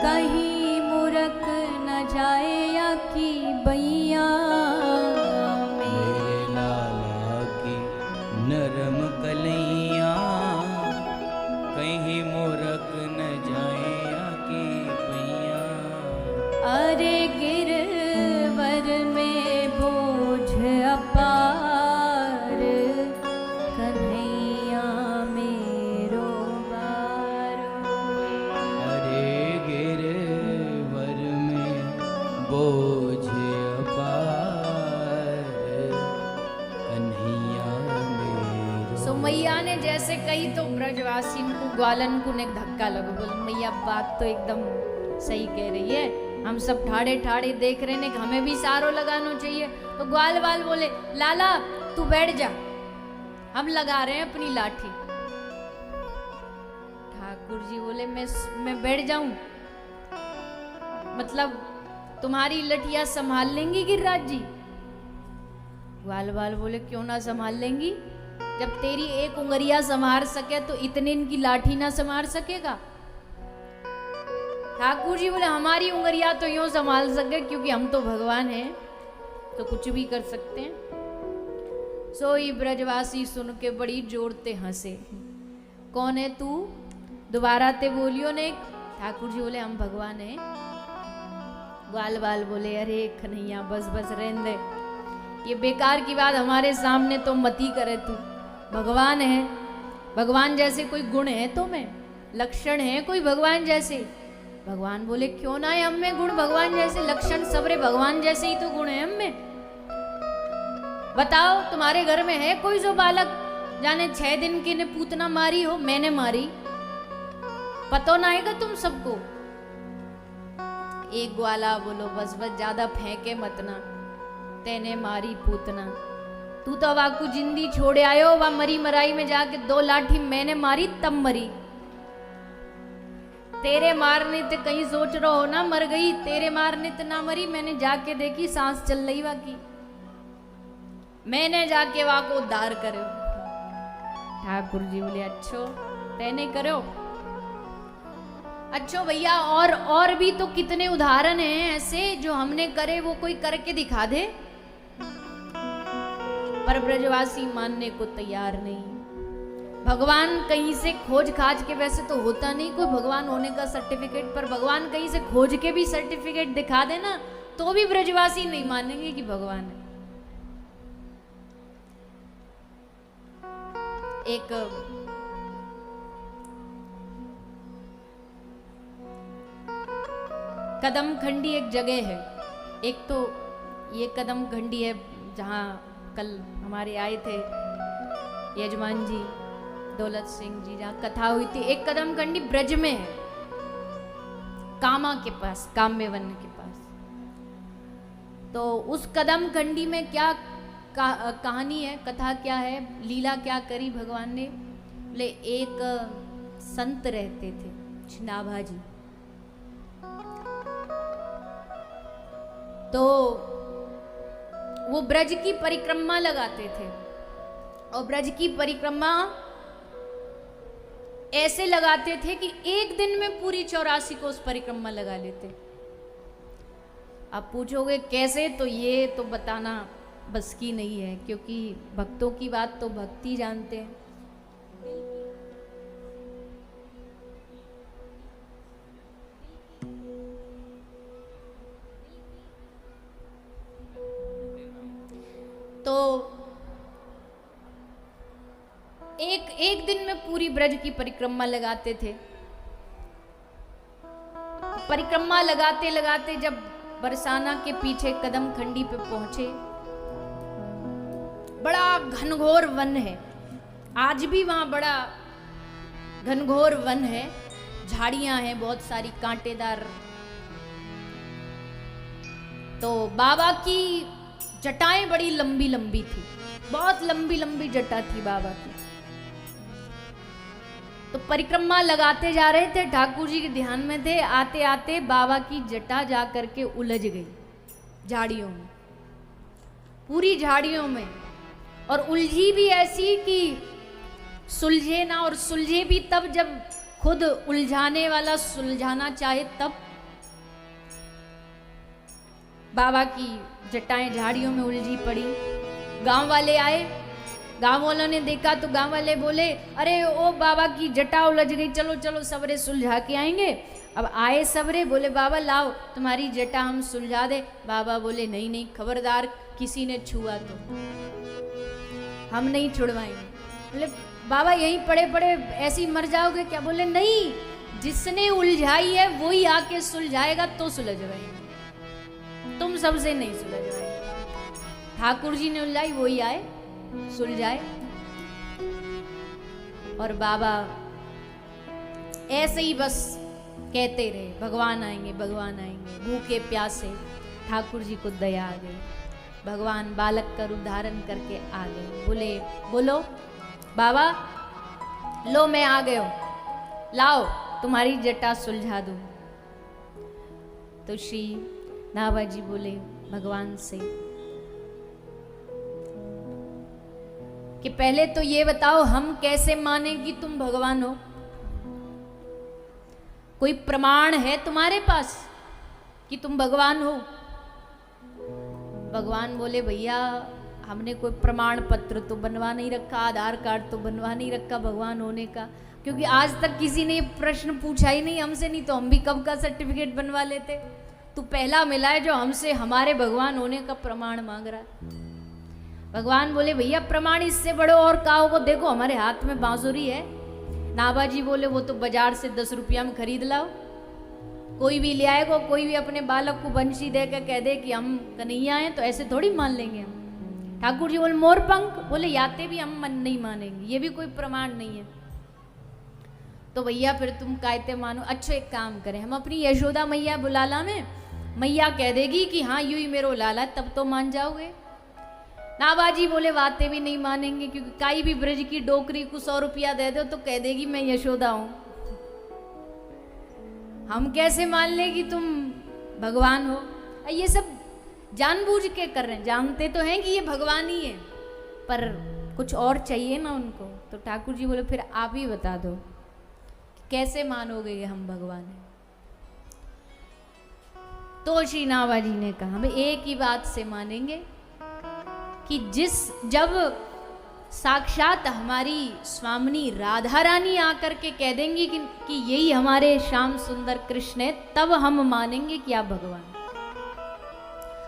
कहीं मुरक न जाए या की बैया। मेरे लाला की नरम कलैया कहीं मुरक न जाए या की बैया। अरे गिरवर में बोझ अपार कन्हैया मेरो बारो। अरे गिरवर में बोझ अपार कन्हैया मेरो। सो मैया ने जैसे कही तो ब्रजवासी को ग्वालन को ने धक्का लगा। बोल मैया बात तो एकदम सही कह रही है, हम सब ठाड़े ठाड़े देख रहे ने, हमें भी सारो लगाना चाहिए। तो ग्वाल वाल बोले लाला तू बैठ जा, हम लगा रहे हैं अपनी लाठी। ठाकुर जी बोले मैं बैठ जाऊं, मतलब तुम्हारी लठिया संभाल लेंगी गिरिराज जी? ग्वाल वाल बोले क्यों ना संभाल लेंगी, जब तेरी एक उंगलियां संभाल सके तो इतने इनकी लाठी ना संभाल सकेगा? ठाकुर जी बोले हमारी उंगलियां तो यूं संभाल सके क्योंकि हम तो भगवान हैं, तो कुछ भी कर सकते हैं। सोई ब्रजवासी सुन के बड़ी जोरते हंसे। कौन है तू? दोबारा ते बोलियो ने। ठाकुर जी बोले हम भगवान हैं। ग्वाल बाल बोले अरे कन्हैया बस बस रहने दे, ये बेकार की बात हमारे सामने तो मती करे तू। भगवान है, भगवान जैसे कोई गुण है तो में लक्षण है कोई भगवान जैसे? भगवान बोले क्यों ना है हम में गुण भगवान जैसे, लक्षण सबरे भगवान जैसे ही तो गुण है हम में। बताओ तुम्हारे घर में है कोई जो बालक जाने 6 दिन की ने पूतना मारी हो? मैंने मारी, पतो ना आएगा तुम सबको। एक ग्वाला बोलो बस बस ज्यादा फेंके मत ना, तेने मारी पूतना, तू तो वाकू जिंदी छोड़े आयो, वह मरी मराई में जाके 2 लाठी मैंने मारी तब मरी। तेरे मारने ते कहीं सोच रहा हो ना मर गई, तेरे मारने ते ना मरी, मैंने जाके देखी सांस चल रही वाकी, मैंने जाके वहां को उद्धार करो। ठाकुर जी बोले अच्छो तेने करो। अच्छो भैया और भी तो कितने उदाहरण हैं ऐसे जो हमने करे, वो कोई करके दिखा दे। पर ब्रजवासी मानने को तैयार नहीं। भगवान कहीं से खोज खाज के, वैसे तो होता नहीं कोई भगवान होने का सर्टिफिकेट, पर भगवान कहीं से खोज के भी सर्टिफिकेट दिखा देना तो भी ब्रजवासी नहीं मानेंगे कि भगवान है। एक कदम खंडी एक जगह है, एक तो ये कदम घंडी है जहाँ कल हमारे आए थे यजमान जी दौलत सिंह जी, जहाँ कथा हुई थी। एक कदम घंडी ब्रज में है, कामा के पास, काम्य वन के पास। तो उस कदम घंडी में क्या कहानी है, कथा क्या है, लीला क्या करी भगवान ने। बोले एक संत रहते थे छिनाभा जी, तो वो ब्रज की परिक्रमा लगाते थे और ब्रज की परिक्रमा ऐसे लगाते थे कि एक दिन में पूरी 84 को उस परिक्रमा लगा लेते। आप पूछोगे कैसे, तो ये तो बताना बस की नहीं है, क्योंकि भक्तों की बात तो भक्ति जानते हैं। तो एक दिन में पूरी ब्रज की परिक्रमा लगाते थे। परिक्रमा लगाते लगाते जब बरसाना के पीछे कदम खंडी पे पहुंचे, बड़ा घनघोर वन है, आज भी वहां बड़ा घनघोर वन है, झाड़ियां हैं बहुत सारी कांटेदार। तो बाबा की जटाएं बड़ी लंबी लंबी थी, बहुत लंबी लंबी जटा थी बाबा की। तो परिक्रमा लगाते जा रहे थे, ठाकुर जी के ध्यान में थे। आते आते बाबा की जटा जा करके उलझ गई झाड़ियों में, पूरी झाड़ियों में, और उलझी भी ऐसी कि सुलझे ना, और सुलझे भी तब जब खुद उलझाने वाला सुलझाना चाहे तब। बाबा की जटाएं झाड़ियों में उलझी पड़ी। गांव वाले आए, गांव वालों ने देखा तो गांव वाले बोले, अरे ओ बाबा की जटा उलझ गई, चलो चलो सबरे सुलझा के आएंगे। अब आए सबरे, बोले बाबा लाओ तुम्हारी जटा हम सुलझा दे। बाबा बोले नहीं नहीं, खबरदार किसी ने छुआ तो हम नहीं छुड़वाएंगे। बोले बाबा यहीं पड़े पड़े ऐसे ही मर जाओगे क्या? बोले नहीं, जिसने उलझाई है वही आके सुलझाएगा तो सुलझवाएंगे, तुम सबसे नहीं सुलझवाएंगे। ठाकुर जी ने उलझाई, वही आए सुलझाए। और बाबा ऐसे ही बस कहते रहे, भगवान आएंगे भगवान आएंगे। भूखे प्यासे ठाकुर जी को दया आ गई, भगवान बालक का रूप धारण करके आ गए। बोले बोलो बाबा, लो मैं आ गए हूं, लाओ तुम्हारी जटा सुलझा दूं। तो श्री नाभा जी बोले भगवान से कि पहले तो ये बताओ हम कैसे माने कि तुम भगवान हो? कोई प्रमाण है तुम्हारे पास कि तुम भगवान हो? भगवान बोले भैया हमने कोई प्रमाण पत्र तो बनवा नहीं रखा, आधार कार्ड तो बनवा नहीं रखा भगवान होने का, क्योंकि आज तक किसी ने प्रश्न पूछा ही नहीं हमसे, नहीं तो हम भी कब का सर्टिफिकेट बनवा लेते। तू पहला मिला है जो हमसे हमारे भगवान होने का प्रमाण मांग रहा है। भगवान बोले भैया प्रमाण इससे बड़ो और का होगा, देखो हमारे हाथ में बांसुरी है। नाभा जी बोले वो तो बाजार से 10 रुपया में खरीद लाओ, कोई भी ले आएगा, कोई भी अपने बालक को बंशी दे के कह दे कि हम कन्हैया हैं तो ऐसे थोड़ी मान लेंगे हम। ठाकुर जी बोले मोरपंख, बोले याते भी हम मन नहीं मानेंगे, ये भी कोई प्रमाण नहीं है। तो भैया फिर तुम कायते मानो। अच्छा एक काम करें, हम अपनी यशोदा मैया बुलाला में, मैया कह देगी कि हाँ यूं ही मेरो लाला, तब तो मान जाओगे। नाबाजी बोले बातें भी नहीं मानेंगे, क्योंकि काई भी ब्रज की डोकरी को 100 रुपया दे दो तो कह देगी मैं यशोदा हूं। हम कैसे मान ले कि तुम भगवान हो? ये सब जानबूझ के कर रहे हैं, जानते तो हैं कि ये भगवान ही है, पर कुछ और चाहिए ना उनको। तो ठाकुर जी बोले फिर आप ही बता दो कैसे मानोगे कि हम भगवान हैं? तो श्री नाभा जी ने कहा हम एक ही बात से मानेंगे कि जब साक्षात हमारी स्वामिनी राधा रानी आकर के कह देंगी कि यही हमारे श्याम सुंदर कृष्ण है, तब हम मानेंगे कि आप भगवान।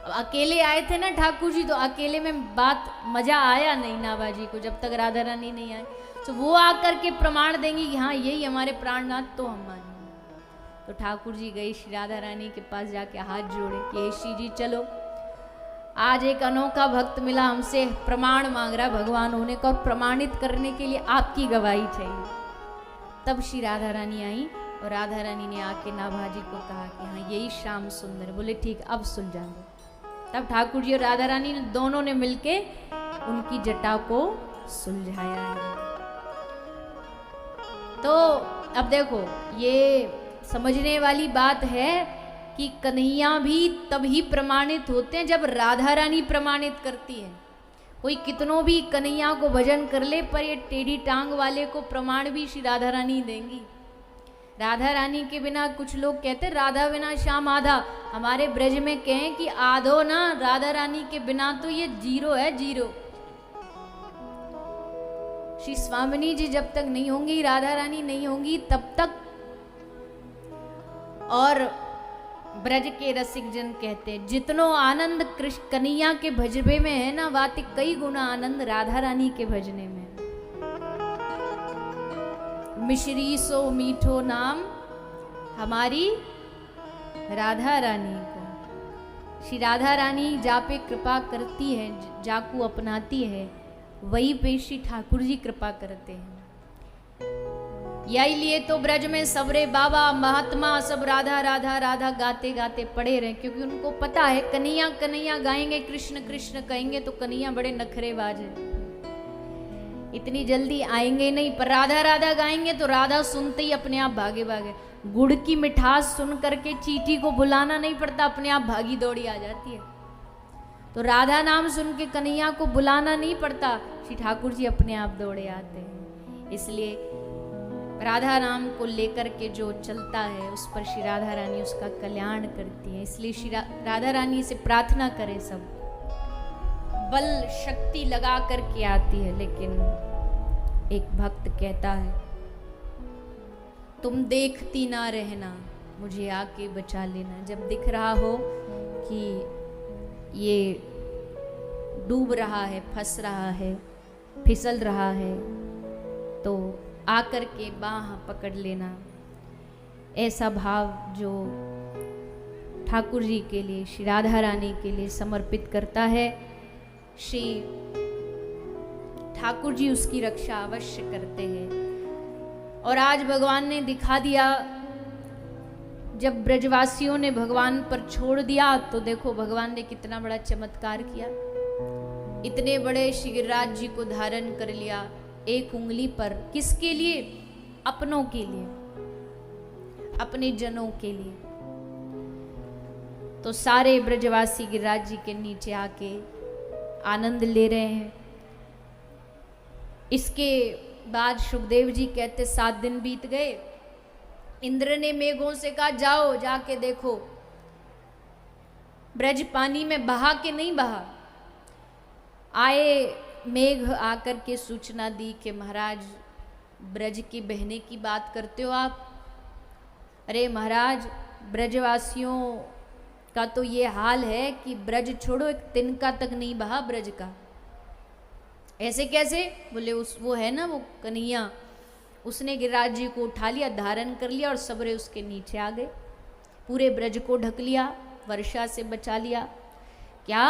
अब अकेले आए थे ना ठाकुर जी, तो अकेले में बात मजा आया नहीं नाभा जी को, जब तक राधा रानी नहीं आई। तो वो आकर के प्रमाण देंगी कि हाँ यही हमारे प्राणनाथ, तो हम मानेंगे। तो ठाकुर जी गए श्री राधा रानी के पास, जाके हाथ जोड़े कि हे श्री जी चलो, आज एक अनोखा भक्त मिला, हमसे प्रमाण मांग रहा भगवान होने का, और प्रमाणित करने के लिए आपकी गवाही चाहिए। तब श्री राधा रानी आई और राधा रानी ने आके नाभाजी को कहा कि हाँ यही श्याम सुंदर। बोले ठीक, अब सुलझा दो। तब ठाकुर जी और राधा रानी दोनों ने मिलके उनकी जटा को सुलझाया है। तो अब देखो, ये समझने वाली बात है कि कन्हैया भी तभी प्रमाणित होते हैं जब राधा रानी प्रमाणित करती है। कोई कितनों भी कन्हैया को भजन कर ले, पर ये टेढ़ी टांग वाले को प्रमाण भी श्री राधा रानी देंगी। राधा रानी के बिना, कुछ लोग कहते राधा बिना श्याम आधा, हमारे ब्रज में कहें कि आधो ना, राधा रानी के बिना तो ये जीरो है, जीरो। श्री स्वामिनी जी जब तक नहीं होंगी, राधा रानी नहीं होंगी, तब तक। और ब्रज के रसिक जन कहते हैं जितनो आनंद कृष्ण कन्हैया के भजबे में है ना, वाति कई गुना आनंद राधा रानी के भजने में। मिश्री सो मीठो नाम हमारी राधा रानी का। श्री राधा रानी जा पे कृपा करती है, जाकू अपनाती है, वही पे श्री ठाकुर जी कृपा करते हैं। यही लिए तो ब्रज में सबरे बाबा महात्मा सब राधा राधा राधा गाते गाते पड़े रहे, क्योंकि उनको पता है कन्हैया कन्हैया गाएंगे, कृष्ण कृष्ण कहेंगे तो कन्हैया बड़े नखरेबाज है, इतनी जल्दी आएंगे नहीं। पर राधा राधा गाएंगे तो राधा सुनते ही अपने आप भागे भागे। गुड़ की मिठास सुन करके चींटी को बुलाना नहीं पड़ता, अपने आप भागी दौड़ी आ जाती है। तो राधा नाम सुन के कन्हैया को बुलाना नहीं पड़ता, श्री ठाकुर जी अपने आप दौड़े आते हैं। इसलिए राधा नाम को लेकर के जो चलता है उस पर श्री राधा रानी उसका कल्याण करती है। इसलिए श्री राधा रानी से प्रार्थना करें सब, बल शक्ति लगा करके आती है। लेकिन एक भक्त कहता है तुम देखती ना रहना, मुझे आके बचा लेना। जब दिख रहा हो कि ये डूब रहा है, फंस रहा है, फिसल रहा है, तो आकर के बाह पकड़ लेना। ऐसा भाव जो ठाकुर जी के लिए, श्री राधा रानी के लिए समर्पित करता है, श्री ठाकुर जी उसकी रक्षा अवश्य करते हैं। और आज भगवान ने दिखा दिया, जब ब्रजवासियों ने भगवान पर छोड़ दिया तो देखो भगवान ने कितना बड़ा चमत्कार किया। इतने बड़े श्री गिरिराज जी को धारण कर लिया एक उंगली पर। किसके लिए? अपनों के लिए, अपने जनों के लिए। तो सारे ब्रजवासी गिरिराज जी के नीचे आके आनंद ले रहे हैं। इसके बाद सुखदेव जी कहते 7 दिन बीत गए। इंद्र ने मेघों से कहा जाओ जाके देखो ब्रज पानी में बहा के नहीं बहा। आए मेघ आकर के सूचना दी कि महाराज ब्रज की बहने की बात करते हो आप। अरे महाराज, ब्रजवासियों का तो ये हाल है कि ब्रज छोड़ो, एक तिनका तक नहीं बहा ब्रज का। ऐसे कैसे? बोले वो है ना वो कन्हैया, उसने गिरिराज जी को उठा लिया, धारण कर लिया और सबरे उसके नीचे आ गए। पूरे ब्रज को ढक लिया, वर्षा से बचा लिया। क्या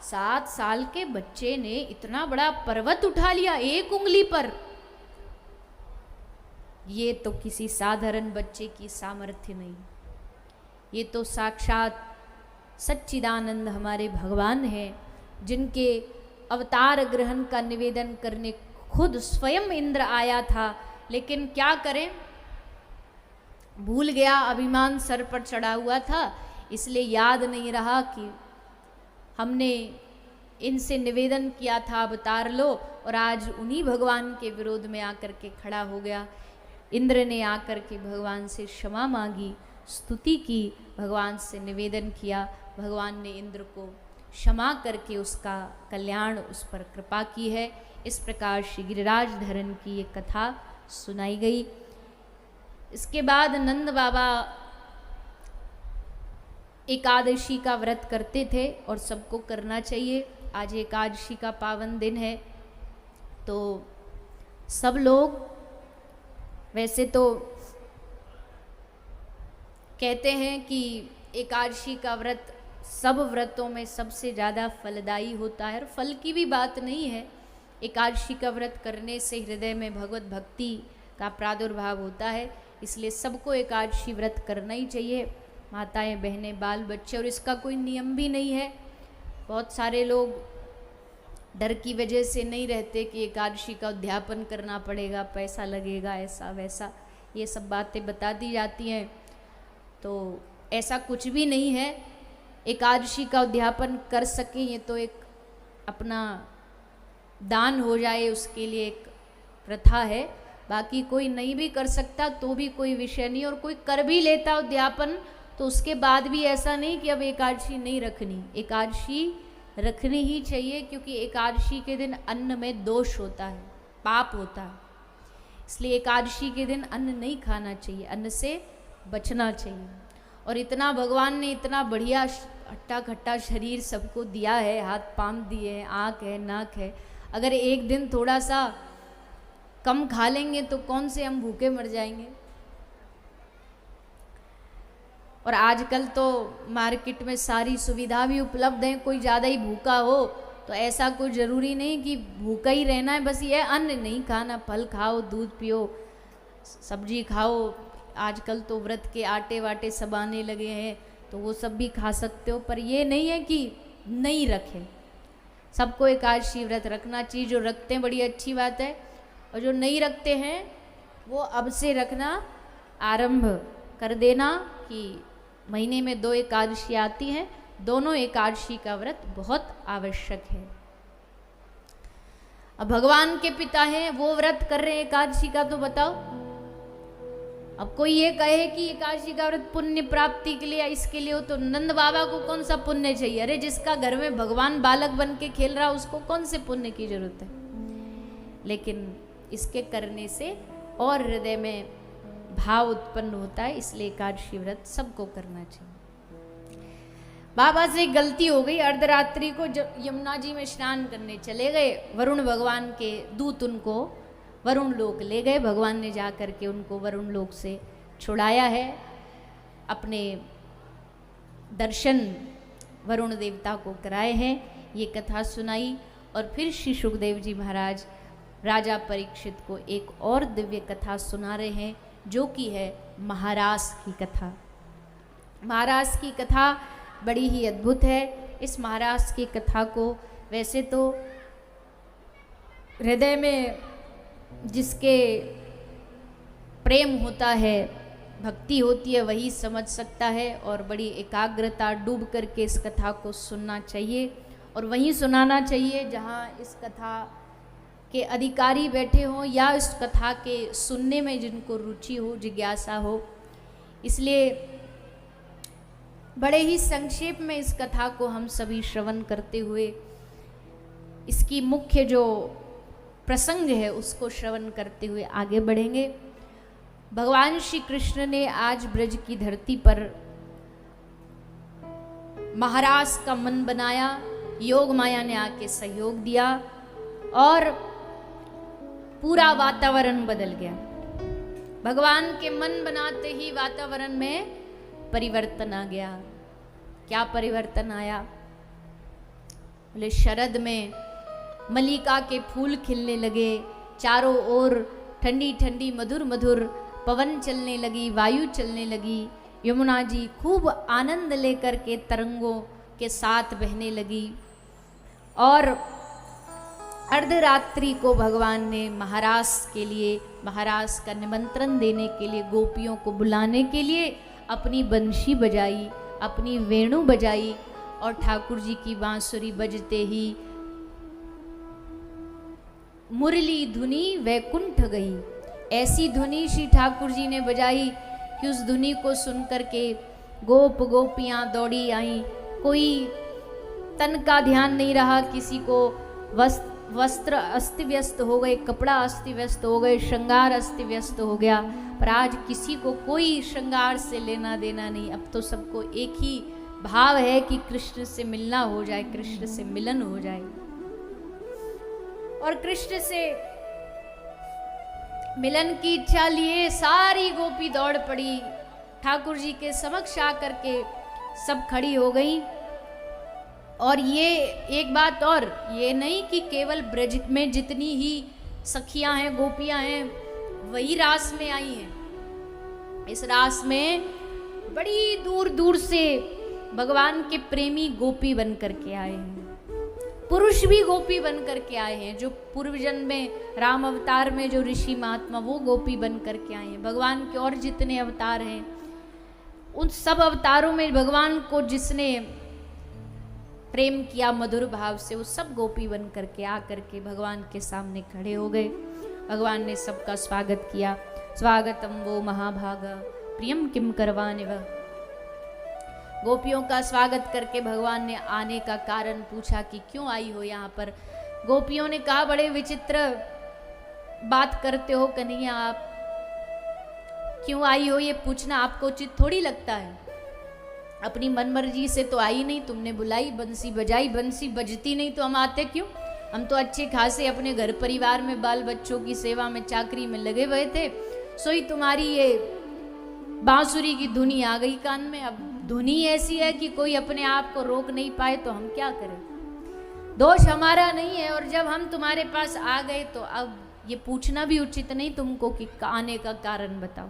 7 साल के बच्चे ने इतना बड़ा पर्वत उठा लिया एक उंगली पर? ये तो किसी साधारण बच्चे की सामर्थ्य नहीं, ये तो साक्षात सच्चिदानंद हमारे भगवान हैं, जिनके अवतार ग्रहण का निवेदन करने खुद स्वयं इंद्र आया था। लेकिन क्या करें, भूल गया, अभिमान सर पर चढ़ा हुआ था, इसलिए याद नहीं रहा कि हमने इनसे निवेदन किया था अवतार लो, और आज उन्हीं भगवान के विरोध में आकर के खड़ा हो गया। इंद्र ने आकर के भगवान से क्षमा मांगी, स्तुति की, भगवान से निवेदन किया। भगवान ने इंद्र को क्षमा करके उसका कल्याण, उस पर कृपा की है। इस प्रकार श्री गिरिराज धरण की ये कथा सुनाई गई। इसके बाद नंद बाबा एकादशी का व्रत करते थे और सबको करना चाहिए। आज एकादशी का पावन दिन है, तो सब लोग, वैसे तो कहते हैं कि एकादशी का व्रत सब व्रतों में सबसे ज़्यादा फलदायी होता है, और फल की भी बात नहीं है। एकादशी का व्रत करने से हृदय में भगवत भक्ति का प्रादुर्भाव होता है, इसलिए सबको एकादशी व्रत करना ही चाहिए, माताएं, बहनें, बाल बच्चे। और इसका कोई नियम भी नहीं है। बहुत सारे लोग डर की वजह से नहीं रहते कि एकादशी का उद्यापन करना पड़ेगा, पैसा लगेगा, ऐसा वैसा, ये सब बातें बता दी जाती हैं। तो ऐसा कुछ भी नहीं है। एकादशी का उद्यापन कर सकें ये तो एक अपना दान हो जाए, उसके लिए एक प्रथा है। बाकी कोई नहीं भी कर सकता तो भी कोई विषय नहीं, और कोई कर भी लेता उद्यापन तो उसके बाद भी ऐसा नहीं कि अब एकादशी नहीं रखनी। एकादशी रखनी ही चाहिए, क्योंकि एकादशी के दिन अन्न में दोष होता है, पाप होता है। इसलिए एकादशी के दिन अन्न नहीं खाना चाहिए, अन्न से बचना चाहिए। और इतना भगवान ने इतना बढ़िया हट्टा खट्टा शरीर सबको दिया है, हाथ पांव दिए हैं, आँख है, नाक है। अगर एक दिन थोड़ा सा कम खा लेंगे तो कौन से हम भूखे मर जाएंगे। और आजकल तो मार्केट में सारी सुविधा भी उपलब्ध है, कोई ज़्यादा ही भूखा हो तो ऐसा कोई ज़रूरी नहीं कि भूखा ही रहना है, बस ये अन्न नहीं खाना, फल खाओ, दूध पियो, सब्जी खाओ। आजकल तो व्रत के आटे वाटे सब आने लगे हैं तो वो सब भी खा सकते हो, पर ये नहीं है कि नहीं रखें। सबको एकादशी व्रत रखना चाहिए। जो रखते हैं बड़ी अच्छी बात है, और जो नहीं रखते हैं वो अब से रखना आरंभ कर देना कि महीने में 2 एकादशी आती हैं, दोनों एकादशी का व्रत बहुत आवश्यक है। अब भगवान के पिता हैं, वो व्रत कर रहे हैं एकादशी का, तो बताओ अब कोई ये कहे कि एकादशी का व्रत पुण्य प्राप्ति के लिए, इसके लिए हो, तो नंद बाबा को कौन सा पुण्य चाहिए? अरे जिसका घर में भगवान बालक बन के खेल रहा उसको कौन से पुण्य की जरूरत है। लेकिन इसके करने से और हृदय में भाव उत्पन्न होता है, इसलिए एकादशी व्रत सबको करना चाहिए। बाबा से गलती हो गई, अर्धरात्रि को जब यमुना जी में स्नान करने चले गए, वरुण भगवान के दूत उनको वरुण लोक ले गए। भगवान ने जा कर के उनको वरुण लोक से छुड़ाया है, अपने दर्शन वरुण देवता को कराए हैं, ये कथा सुनाई। और फिर श्री सुखदेव जी महाराज राजा परीक्षित को एक और दिव्य कथा सुना रहे हैं, जो कि है महारास की कथा। महारास की कथा बड़ी ही अद्भुत है। इस महारास की कथा को वैसे तो हृदय में जिसके प्रेम होता है, भक्ति होती है, वही समझ सकता है, और बड़ी एकाग्रता डूब करके इस कथा को सुनना चाहिए। और वहीं सुनाना चाहिए जहाँ इस कथा के अधिकारी बैठे हों, या इस कथा के सुनने में जिनको रुचि हो, जिज्ञासा हो। इसलिए बड़े ही संक्षेप में इस कथा को हम सभी श्रवण करते हुए इसकी मुख्य जो प्रसंग है उसको श्रवण करते हुए आगे बढ़ेंगे। भगवान श्री कृष्ण ने आज ब्रज की धरती पर महारास का मन बनाया, योग माया ने आके सहयोग दिया और पूरा वातावरण बदल गया। भगवान के मन बनाते ही वातावरण में परिवर्तन आ गया। क्या परिवर्तन आया? बोले शरद में मल्लिका के फूल खिलने लगे, चारों ओर ठंडी ठंडी मधुर मधुर पवन चलने लगी, वायु चलने लगी, यमुना जी खूब आनंद लेकर के तरंगों के साथ बहने लगी। और अर्धरात्रि को भगवान ने महारास के लिए, महारास का निमंत्रण देने के लिए, गोपियों को बुलाने के लिए अपनी बंशी बजाई, अपनी वेणु बजाई, और ठाकुर जी की बांसुरी बजते ही मुरली धुनी वैकुंठ गई। ऐसी धुनी श्री ठाकुर जी ने बजाई कि उस धुनी को सुनकर के गोप गोपियाँ दौड़ी आईं। कोई तन का ध्यान नहीं रहा, किसी को वस्त्र अस्त व्यस्त हो गए, कपड़ा अस्त व्यस्त हो गए, श्रृंगार अस्त व्यस्त हो गया, पर आज किसी को कोई श्रृंगार से लेना देना नहीं। अब तो सबको एक ही भाव है कि कृष्ण से मिलना हो जाए, कृष्ण से मिलन हो जाए। और कृष्ण से मिलन की इच्छा लिए सारी गोपी दौड़ पड़ी ठाकुर जी के समक्ष आकर के सब खड़ी हो गई। और ये एक बात और, ये नहीं कि केवल ब्रज में जितनी ही सखियां हैं, गोपियां हैं, वही रास में आई हैं। इस रास में बड़ी दूर दूर से भगवान के प्रेमी गोपी बन करके आए हैं, पुरुष भी गोपी बन करके आए हैं। जो पूर्व जन्म में राम अवतार में जो ऋषि महात्मा, वो गोपी बन करके आए हैं। भगवान के और जितने अवतार हैं, उन सब अवतारों में भगवान को जिसने प्रेम किया मधुर भाव से, वो सब गोपी बन करके आ करके भगवान के सामने खड़े हो गए। भगवान ने सबका स्वागत किया। स्वागतम वो महाभागा प्रियम किम करवाने वह। गोपियों का स्वागत करके भगवान ने आने का कारण पूछा कि क्यों आई हो यहाँ पर। गोपियों ने कहा, बड़े विचित्र बात करते हो कन्हैया, आप क्यों आई हो ये पूछना आपको उचित थोड़ी लगता है। अपनी मनमर्जी से तो आई नहीं, तुमने बुलाई, बंसी बजाई, बंसी बजती नहीं तो हम आते क्यों। हम तो अच्छे खासे अपने घर परिवार में बाल बच्चों की सेवा में, चाकरी में लगे हुए थे। सोई तुम्हारी ये बांसुरी की धुनी आ गई कान में। अब धुनी ऐसी है कि कोई अपने आप को रोक नहीं पाए तो हम क्या करें। दोष हमारा नहीं है, और जब हम तुम्हारे पास आ गए तो अब ये पूछना भी उचित नहीं तुमको कि आने का कारण बताओ।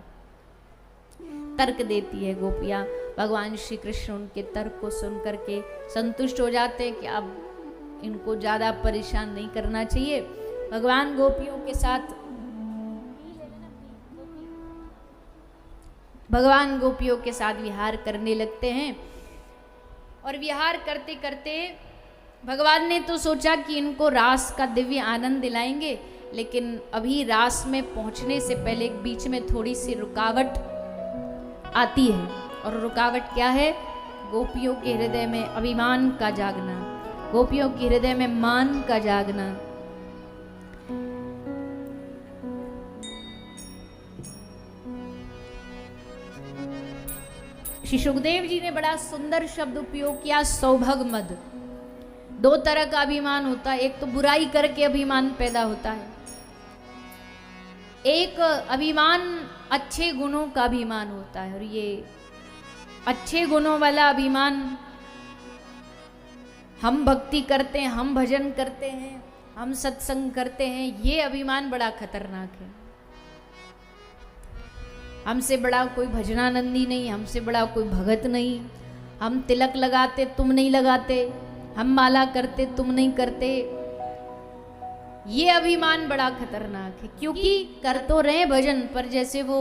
तर्क देती है गोपियाँ। भगवान श्री कृष्ण उनके तर्क को सुन करके संतुष्ट हो जाते हैं कि अब इनको ज़्यादा परेशान नहीं करना चाहिए। भगवान गोपियों के साथ विहार करने लगते हैं। और विहार करते करते भगवान ने तो सोचा कि इनको रास का दिव्य आनंद दिलाएंगे, लेकिन अभी रास में पहुंचने से पहले बीच में थोड़ी सी रुकावट आती है। और रुकावट क्या है? गोपियों के हृदय में अभिमान का जागना, गोपियों के हृदय में मान का जागना। श्री सुखदेव जी ने बड़ा सुंदर शब्द उपयोग किया, सौभग मद। दो तरह का अभिमान होता है। एक तो बुराई करके अभिमान पैदा होता है, एक अभिमान अच्छे गुणों का अभिमान होता है। और ये अच्छे गुणों वाला अभिमान, हम भक्ति करते हैं, हम भजन करते हैं, हम सत्संग करते हैं, ये अभिमान बड़ा खतरनाक है। हमसे बड़ा कोई भजनानंदी नहीं, हमसे बड़ा कोई भगत नहीं। हम तिलक लगाते, तुम नहीं लगाते, हम माला करते, तुम नहीं करते। ये अभिमान बड़ा खतरनाक है, क्योंकि कर तो रहे भजन, पर जैसे वो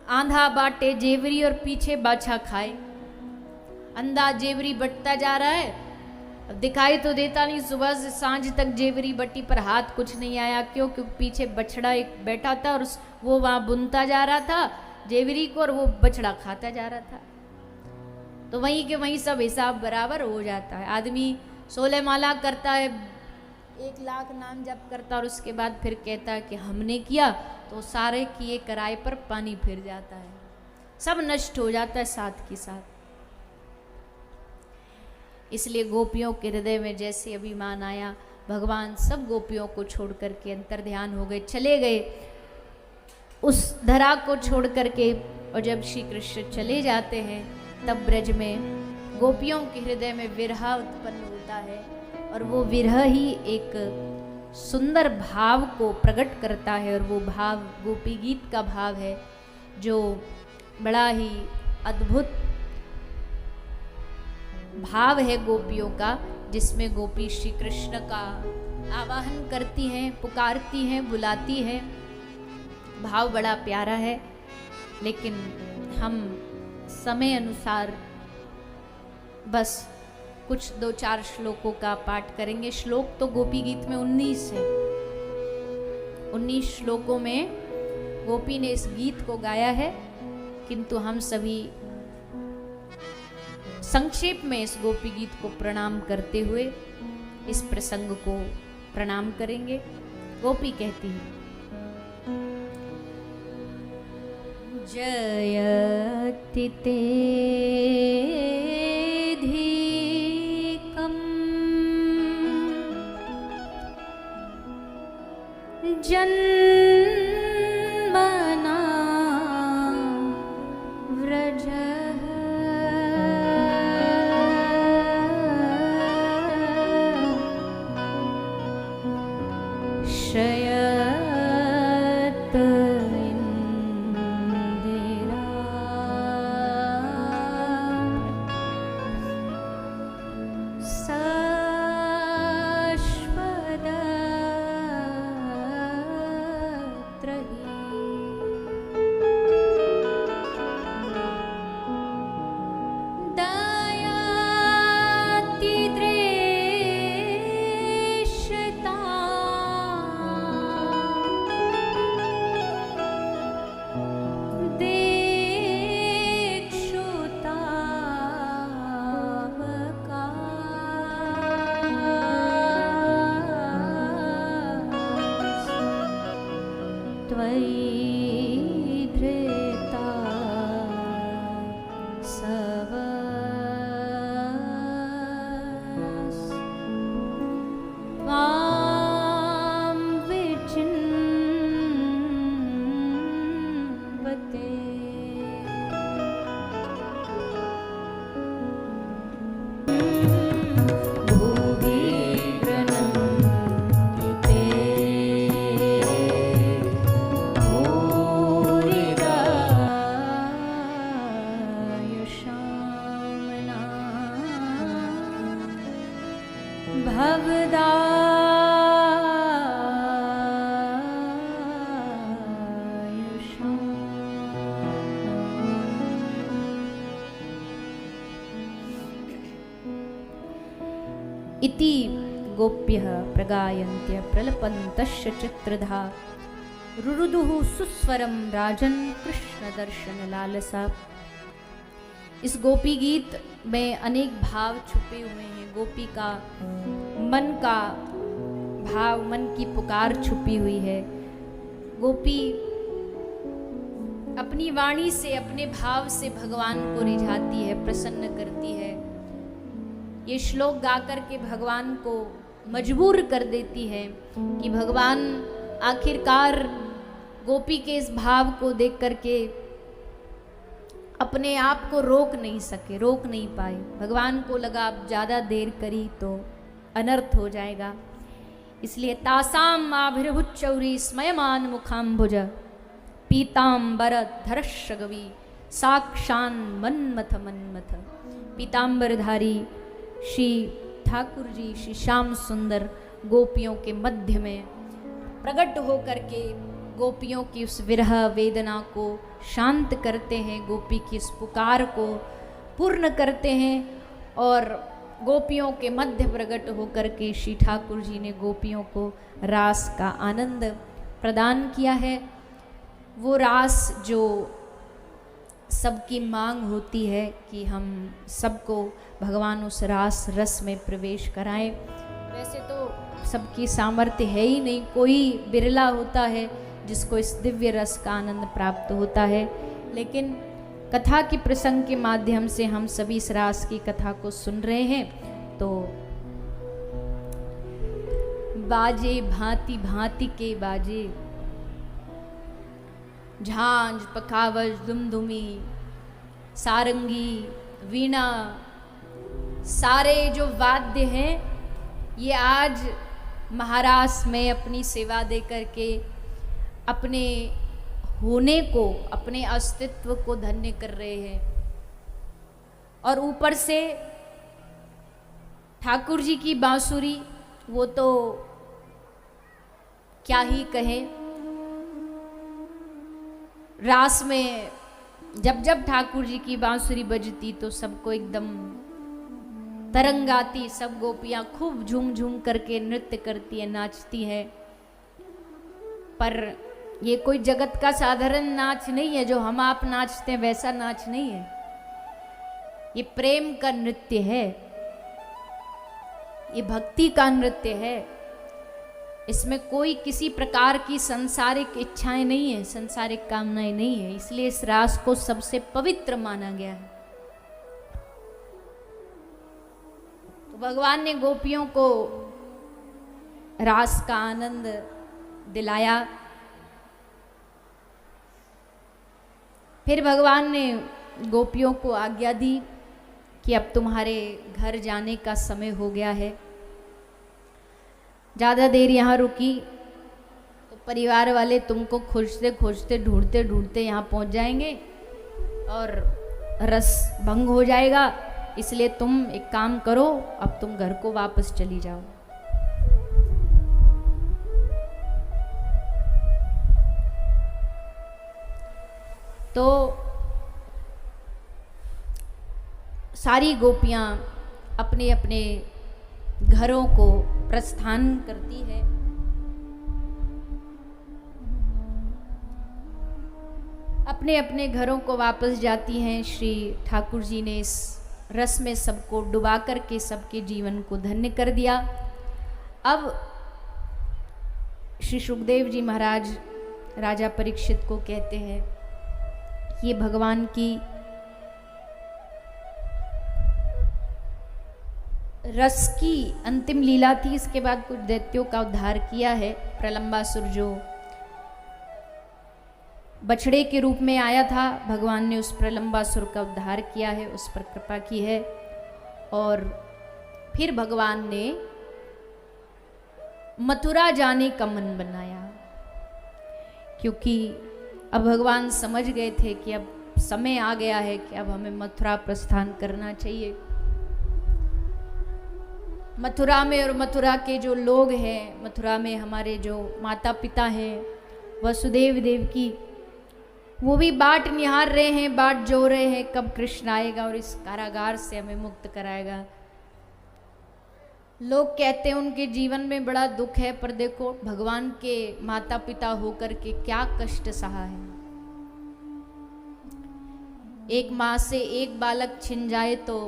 आंधा बाटे जेवरी और पीछे बाछा खाए। अंधा जेवरी बटता जा रहा है, अब दिखाई तो देता नहीं, सुबह से सांझ तक जेवरी बटी पर हाथ कुछ नहीं आया। क्यों? क्योंकि पीछे बछड़ा एक बैठा था और वो वहाँ बुनता जा रहा था जेवरी को, और वो बछड़ा खाता जा रहा था। तो वहीं के वहीं सब हिसाब बराबर हो जाता है। आदमी 16 माला करता है, 1 लाख नाम जप करता, और उसके बाद फिर कहता है कि हमने किया, तो सारे किए कराए पर पानी फिर जाता है, सब नष्ट हो जाता है साथ के साथ। इसलिए गोपियों के हृदय में जैसे अभिमान आया, भगवान सब गोपियों को छोड़ करके अंतर ध्यान हो गए, चले गए उस धरा को छोड़ करके। और जब श्री कृष्ण चले जाते हैं, तब ब्रज में गोपियों के हृदय में विरह उत्पन्न होता है। और वो विरह ही एक सुंदर भाव को प्रकट करता है, और वो भाव गोपी गीत का भाव है, जो बड़ा ही अद्भुत भाव है गोपियों का, जिसमें गोपी श्री कृष्ण का आवाहन करती हैं, पुकारती हैं, बुलाती हैं। भाव बड़ा प्यारा है, लेकिन हम समय अनुसार बस कुछ 2-4 श्लोकों का पाठ करेंगे। श्लोक तो गोपी गीत में 19 है। 19 श्लोकों में गोपी ने इस गीत को गाया है, किंतु हम सभी संक्षेप में इस गोपी गीत को प्रणाम करते हुए इस प्रसंग को प्रणाम करेंगे। गोपी कहती है, जयति ते धीकम् जन्मना व्रजः शयत इंदिरा धृता सवस त्वां विचिन्वते भुवि प्रणम्यते इति गोप्यः प्रगायन्त्य प्रलपन्तश्च चित्रधा रुरुदुः सुस्वरम राजन् कृष्ण दर्शन लालसा। इस गोपी गीत में अनेक भाव छुपे हुए हैं। गोपी का भाव, मन की पुकार छुपी हुई है। गोपी अपनी वाणी से, अपने भाव से भगवान को रिझाती है, प्रसन्न करती है। ये श्लोक गाकर के भगवान को मजबूर कर देती है कि भगवान आखिरकार गोपी के इस भाव को देख करके अपने आप को रोक नहीं पाए। भगवान को लगा अब ज़्यादा देर करी तो अनर्थ हो जाएगा, इसलिए तासाम आभिर्भुच्चौरी स्मयमान मुखाम्बुज पीताम्बर धरशगवी साक्षान मन्मथ मन्मथ। पीताम्बरधारी श्री ठाकुर जी, श्री श्याम सुंदर गोपियों के मध्य में प्रकट होकर के गोपियों की उस विरह वेदना को शांत करते हैं, गोपी की इस पुकार को पूर्ण करते हैं। और गोपियों के मध्य प्रकट होकर के श्री ठाकुर जी ने गोपियों को रास का आनंद प्रदान किया है। वो रास जो सबकी मांग होती है कि हम सबको भगवान उस रास रस में प्रवेश कराएं। वैसे तो सबकी सामर्थ्य है ही नहीं, कोई बिरला होता है जिसको इस दिव्य रस का आनंद प्राप्त होता है। लेकिन कथा के प्रसंग के माध्यम से हम सभी इस रास की कथा को सुन रहे हैं। तो बाजे भांति भांति के बाजे, झांझ पखावज दुमदुमी सारंगी वीणा, सारे जो वाद्य हैं ये आज महाराष्ट्र में अपनी सेवा दे करके अपने होने को, अपने अस्तित्व को धन्य कर रहे हैं। और ऊपर से ठाकुर जी की बांसुरी, वो तो क्या ही कहें। रास में जब जब ठाकुर जी की बांसुरी बजती तो सबको एकदम तरंग आती, सब गोपियां खूब झूम झूम करके नृत्य करती है, नाचती है। पर ये कोई जगत का साधारण नाच नहीं है, जो हम आप नाचते हैं वैसा नाच नहीं है। ये प्रेम का नृत्य है, ये भक्ति का नृत्य है। इसमें कोई किसी प्रकार की सांसारिक इच्छाएं नहीं है, सांसारिक कामनाएं नहीं है। इसलिए इस रास को सबसे पवित्र माना गया है। तो भगवान ने गोपियों को रास का आनंद दिलाया। फिर भगवान ने गोपियों को आज्ञा दी कि अब तुम्हारे घर जाने का समय हो गया है। ज़्यादा देर यहाँ रुकी तो परिवार वाले तुमको खोजते खोजते ढूंढते ढूंढते यहाँ पहुँच जाएंगे और रस भंग हो जाएगा, इसलिए तुम एक काम करो, अब तुम घर को वापस चली जाओ। तो सारी गोपियाँ अपने अपने घरों को प्रस्थान करती है। अपने अपने घरों को वापस जाती हैं। श्री ठाकुर जी ने इस रस में सबको डुबा करके सबके जीवन को धन्य कर दिया। अब श्री सुखदेव जी महाराज राजा परीक्षित को कहते हैं, ये भगवान की रस की अंतिम लीला थी। इसके बाद कुछ दैत्यों का उद्धार किया है। प्रलंबासुर जो बछड़े के रूप में आया था, भगवान ने उस प्रलंबासुर का उद्धार किया है, उस पर कृपा की है। और फिर भगवान ने मथुरा जाने का मन बनाया, क्योंकि अब भगवान समझ गए थे कि अब समय आ गया है कि अब हमें मथुरा प्रस्थान करना चाहिए। मथुरा में और मथुरा के जो लोग हैं, मथुरा में हमारे जो माता पिता हैं, वसुदेव देवकी, वो भी बाट निहार रहे हैं, बाट जो रहे हैं कब कृष्ण आएगा और इस कारागार से हमें मुक्त कराएगा। लोग कहते हैं उनके जीवन में बड़ा दुख है, पर देखो भगवान के माता पिता होकर के क्या कष्ट सहा है। एक माँ से एक बालक छिन जाए तो,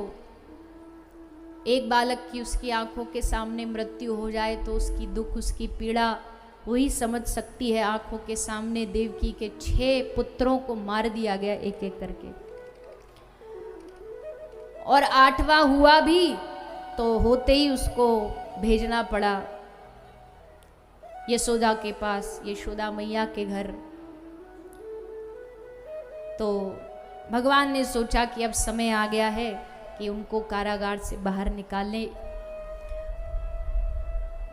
एक बालक की उसकी आंखों के सामने मृत्यु हो जाए तो उसकी दुख, उसकी पीड़ा वही समझ सकती है। आंखों के सामने देवकी के 6 पुत्रों को मार दिया गया एक एक करके, और 8वां हुआ भी तो होते ही उसको भेजना पड़ा यशोदा के पास, यशोदा मैया के घर। तो भगवान ने सोचा कि अब समय आ गया है कि उनको कारागार से बाहर निकालने।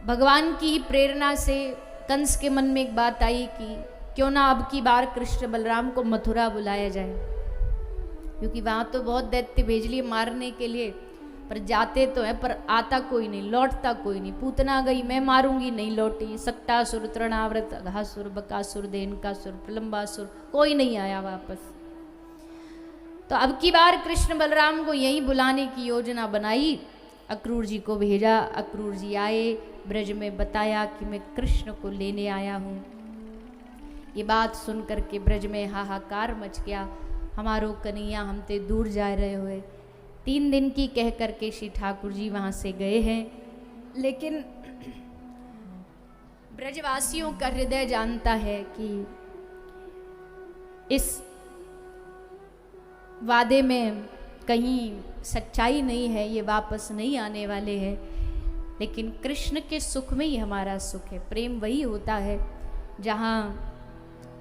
भगवान की ही प्रेरणा से कंस के मन में एक बात आई कि क्यों ना अब की बार कृष्ण बलराम को मथुरा बुलाया जाए, क्योंकि वहां तो बहुत दैत्य भेज लिए मारने के लिए, पर जाते तो है पर आता कोई नहीं, लौटता कोई नहीं। पूतना गई मैं मारूंगी, नहीं लौटी। सक्टासुर, तृणाव्रत, अघासुर, बकासुर, देनकासुर, प्रलंबासुर, कोई नहीं आया वापस। तो अब की बार कृष्ण बलराम को यहीं बुलाने की योजना बनाई। अक्रूर जी को भेजा, अक्रूर जी आए, ब्रज में बताया कि मैं कृष्ण को लेने आया हूँ। ये बात सुन करके ब्रज में हाहाकार मच गया, हमारो कन्हैया हमते दूर जा रहे हुए। 3 दिन की कह करके श्री ठाकुर जी वहाँ से गए हैं, लेकिन ब्रजवासियों का हृदय जानता है कि इस वादे में कहीं सच्चाई नहीं है, ये वापस नहीं आने वाले हैं। लेकिन कृष्ण के सुख में ही हमारा सुख है। प्रेम वही होता है जहाँ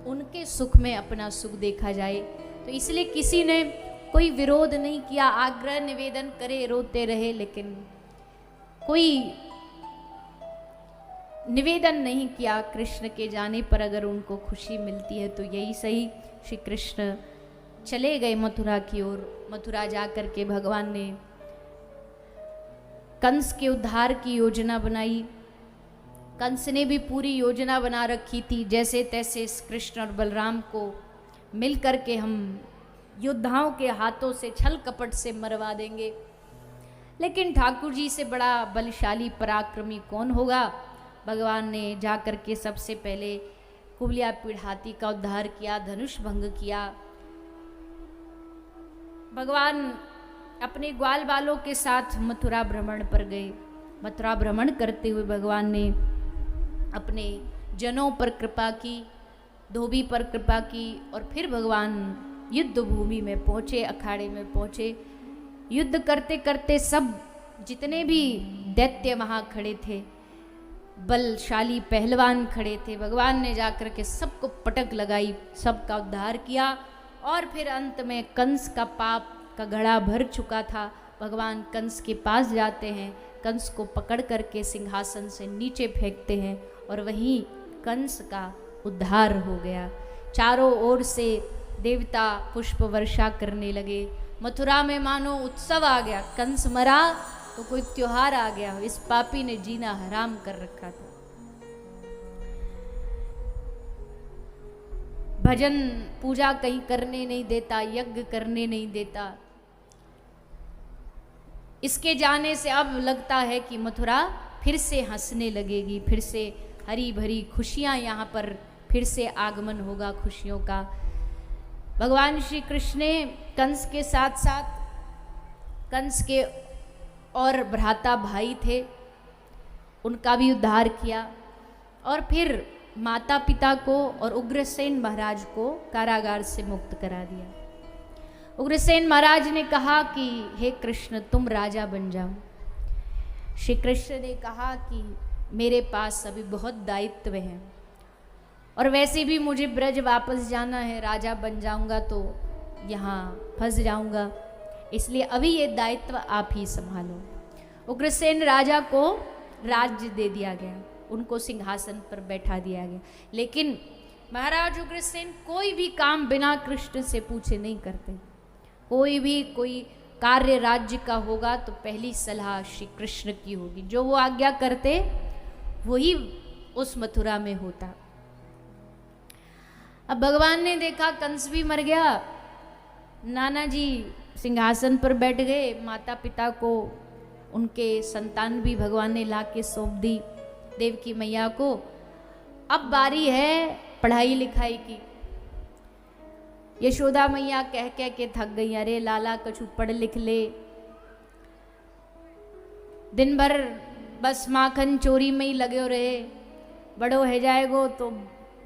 उनके सुख में अपना सुख देखा जाए। तो इसलिए किसी ने कोई विरोध नहीं किया, आग्रह निवेदन करे, रोते रहे, लेकिन कोई निवेदन नहीं किया। कृष्ण के जाने पर अगर उनको खुशी मिलती है तो यही सही। श्री कृष्ण चले गए मथुरा की ओर। मथुरा जाकर के भगवान ने कंस के उद्धार की योजना बनाई। कंस ने भी पूरी योजना बना रखी थी, जैसे तैसे इस कृष्ण और बलराम को मिल करके हम योद्धाओं के हाथों से छल कपट से मरवा देंगे। लेकिन ठाकुर जी से बड़ा बलशाली पराक्रमी कौन होगा। भगवान ने जाकर के सबसे पहले कुबलिया पीड़ हाथी का उद्धार किया, धनुष भंग किया। भगवान अपने ग्वाल बालों के साथ मथुरा भ्रमण पर गए। मथुरा भ्रमण करते हुए भगवान ने अपने जनों पर कृपा की, धोबी पर कृपा की, और फिर भगवान युद्ध भूमि में पहुँचे, अखाड़े में पहुँचे। युद्ध करते करते सब जितने भी दैत्य वहाँ खड़े थे, बलशाली पहलवान खड़े थे, भगवान ने जाकर के सबको पटक लगाई, सबका उद्धार किया और फिर अंत में कंस का पाप का घड़ा भर चुका था। भगवान कंस के पास जाते हैं, कंस को पकड़ करके सिंहासन से नीचे फेंकते हैं और वहीं कंस का उद्धार हो गया। चारों ओर से देवता पुष्प वर्षा करने लगे। मथुरा में मानो उत्सव आ गया। कंस मरा तो कोई त्योहार आ गया। इस पापी ने जीना हराम कर रखा था। भजन पूजा कहीं करने नहीं देता, यज्ञ करने नहीं देता। इसके जाने से अब लगता है कि मथुरा फिर से हंसने लगेगी, फिर से हरी भरी खुशियां यहाँ पर फिर से आगमन होगा खुशियों का। भगवान श्री कृष्ण ने कंस के साथ साथ कंस के और भ्राता भाई थे, उनका भी उद्धार किया और फिर माता पिता को और उग्रसेन महाराज को कारागार से मुक्त करा दिया। उग्रसेन महाराज ने कहा कि हे कृष्ण तुम राजा बन जाओ। श्री कृष्ण ने कहा कि मेरे पास अभी बहुत दायित्व है और वैसे भी मुझे ब्रज वापस जाना है, राजा बन जाऊंगा तो यहाँ फंस जाऊंगा, इसलिए अभी ये दायित्व आप ही संभालो। उग्रसेन राजा को राज्य दे दिया गया, उनको सिंहासन पर बैठा दिया गया। लेकिन महाराज उग्रसेन कोई भी काम बिना कृष्ण से पूछे नहीं करते। कोई कार्य राज्य का होगा तो पहली सलाह श्री कृष्ण की होगी, जो वो आज्ञा करते वही उस मथुरा में होता। अब भगवान ने देखा कंस भी मर गया, नाना जी सिंहासन पर बैठ गए, माता पिता को उनके संतान भी भगवान ने ला के सौंप दी देवकी मैया को। अब बारी है पढ़ाई लिखाई की। यशोदा मैया कह कह के थक गई, अरे लाला कछु पढ़ लिख ले, दिन भर बस माखन चोरी में ही लगे रहे, बड़ो है जाएगो तो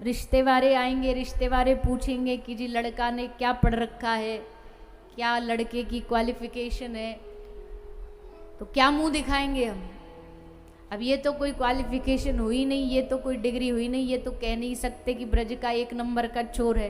रिश्ते वाले आएंगे, रिश्ते वाले पूछेंगे कि जी लड़का ने क्या पढ़ रखा है, क्या लड़के की क्वालिफिकेशन है, तो क्या मुंह दिखाएंगे हम। अब ये तो कोई क्वालिफिकेशन हुई नहीं, ये तो कोई डिग्री हुई नहीं, ये तो कह नहीं सकते कि ब्रज का 1 नंबर का चोर है।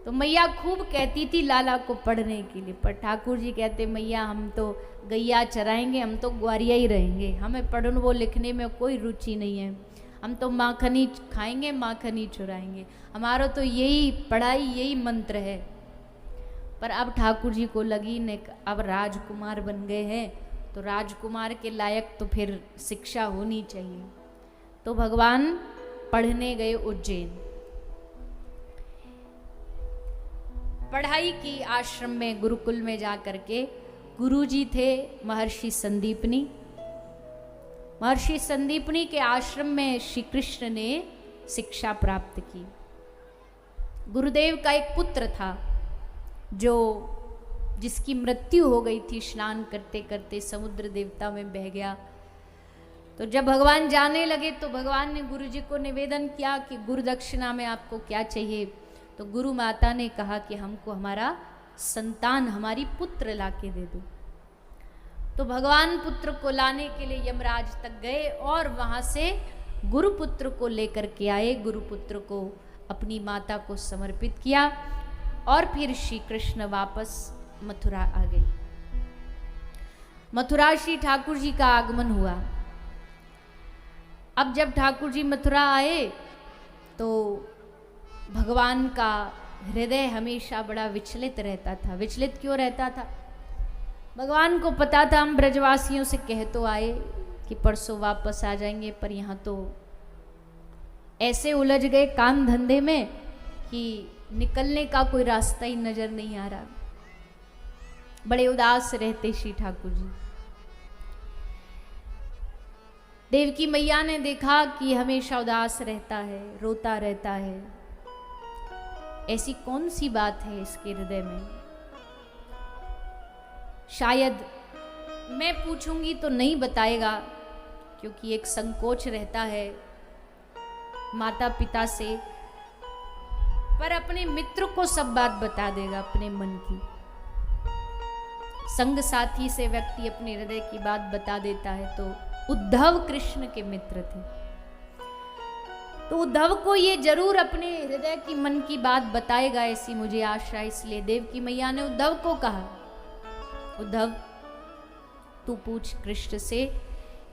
तो मैया खूब कहती थी लाला को पढ़ने के लिए, पर ठाकुर जी कहते मैया हम तो गैया चराएंगे, हम तो ग्वारिया ही रहेंगे, हमें पढ़ने वो लिखने में कोई रुचि नहीं है, हम तो माखनी खाएंगे माखनी चुराएंगे, हमारा तो यही पढ़ाई यही मंत्र है। पर अब ठाकुर जी को लगी ने अब राजकुमार बन गए हैं तो राजकुमार के लायक तो फिर शिक्षा होनी चाहिए। तो भगवान पढ़ने गए उज्जैन, पढ़ाई की आश्रम में गुरुकुल में जा करके। गुरुजी थे महर्षि संदीपनी। महर्षि संदीपनी के आश्रम में श्री कृष्ण ने शिक्षा प्राप्त की। गुरुदेव का एक पुत्र था जो जिसकी मृत्यु हो गई थी, स्नान करते करते समुद्र देवता में बह गया। तो जब भगवान जाने लगे तो भगवान ने गुरु जी को निवेदन किया कि गुरु दक्षिणा में आपको क्या चाहिए। तो गुरु माता ने कहा कि हमको हमारा संतान, हमारी पुत्र लाके दे दो। तो भगवान पुत्र को लाने के लिए यमराज तक गए और वहां से गुरुपुत्र को लेकर के आए। गुरुपुत्र को अपनी माता को समर्पित किया और फिर श्री कृष्ण वापस मथुरा आ गए। मथुरा श्री ठाकुर जी का आगमन हुआ। अब जब ठाकुर जी मथुरा आए तो भगवान का हृदय हमेशा बड़ा विचलित रहता था। विचलित क्यों रहता था? भगवान को पता था हम ब्रजवासियों से कह तो आए कि परसों वापस आ जाएंगे, पर यहाँ तो ऐसे उलझ गए काम धंधे में कि निकलने का कोई रास्ता ही नजर नहीं आ रहा। बड़े उदास रहते श्री ठाकुर जी। देवकी मैया ने देखा कि हमेशा उदास रहता है, रोता रहता है, ऐसी कौन सी बात है इसके हृदय में? शायद मैं पूछूंगी तो नहीं बताएगा, क्योंकि एक संकोच रहता है माता पिता से, पर अपने मित्र को सब बात बता देगा अपने मन की। संग साथी से व्यक्ति अपने हृदय की बात बता देता है। तो उद्धव कृष्ण के मित्र थे। तो उद्धव को ये जरूर अपने हृदय की मन की बात बताएगा, ऐसी मुझे आशा। इसलिए देवकी मैया ने उद्धव को कहा, उद्धव तू पूछ कृष्ण से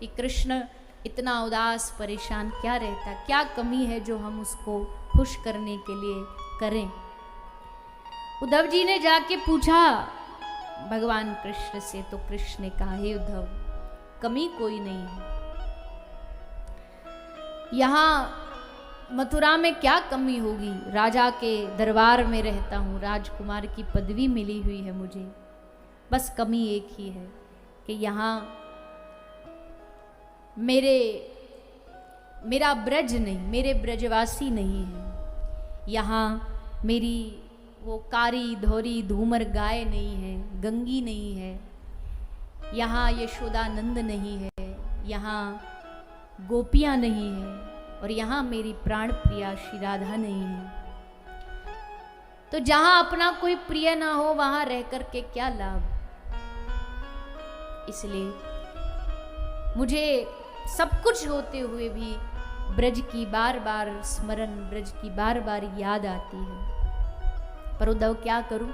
कि कृष्ण इतना उदास परेशान क्या रहता, क्या कमी है जो हम उसको खुश करने के लिए करें। उद्धव जी ने जाके पूछा भगवान कृष्ण से, तो कृष्ण ने कहा, हे उद्धव कमी कोई नहीं है, यहाँ मथुरा में क्या कमी होगी, राजा के दरबार में रहता हूँ, राजकुमार की पदवी मिली हुई है मुझे, बस कमी एक ही है कि यहाँ मेरा ब्रज नहीं, मेरे ब्रजवासी नहीं है, यहाँ मेरी वो कारी धोरी धूमर गाय नहीं है, गंगी नहीं है, यहाँ यशोदानंद नहीं है, यहाँ गोपियाँ नहीं है, और यहाँ मेरी प्राण प्रिया श्री राधा नहीं है। तो जहाँ अपना कोई प्रिय ना हो वहाँ रह करके क्या लाभ। इसलिए मुझे सब कुछ होते हुए भी ब्रज की बार बार स्मरण, ब्रज की बार बार याद आती है। पर उद्धव क्या करूं,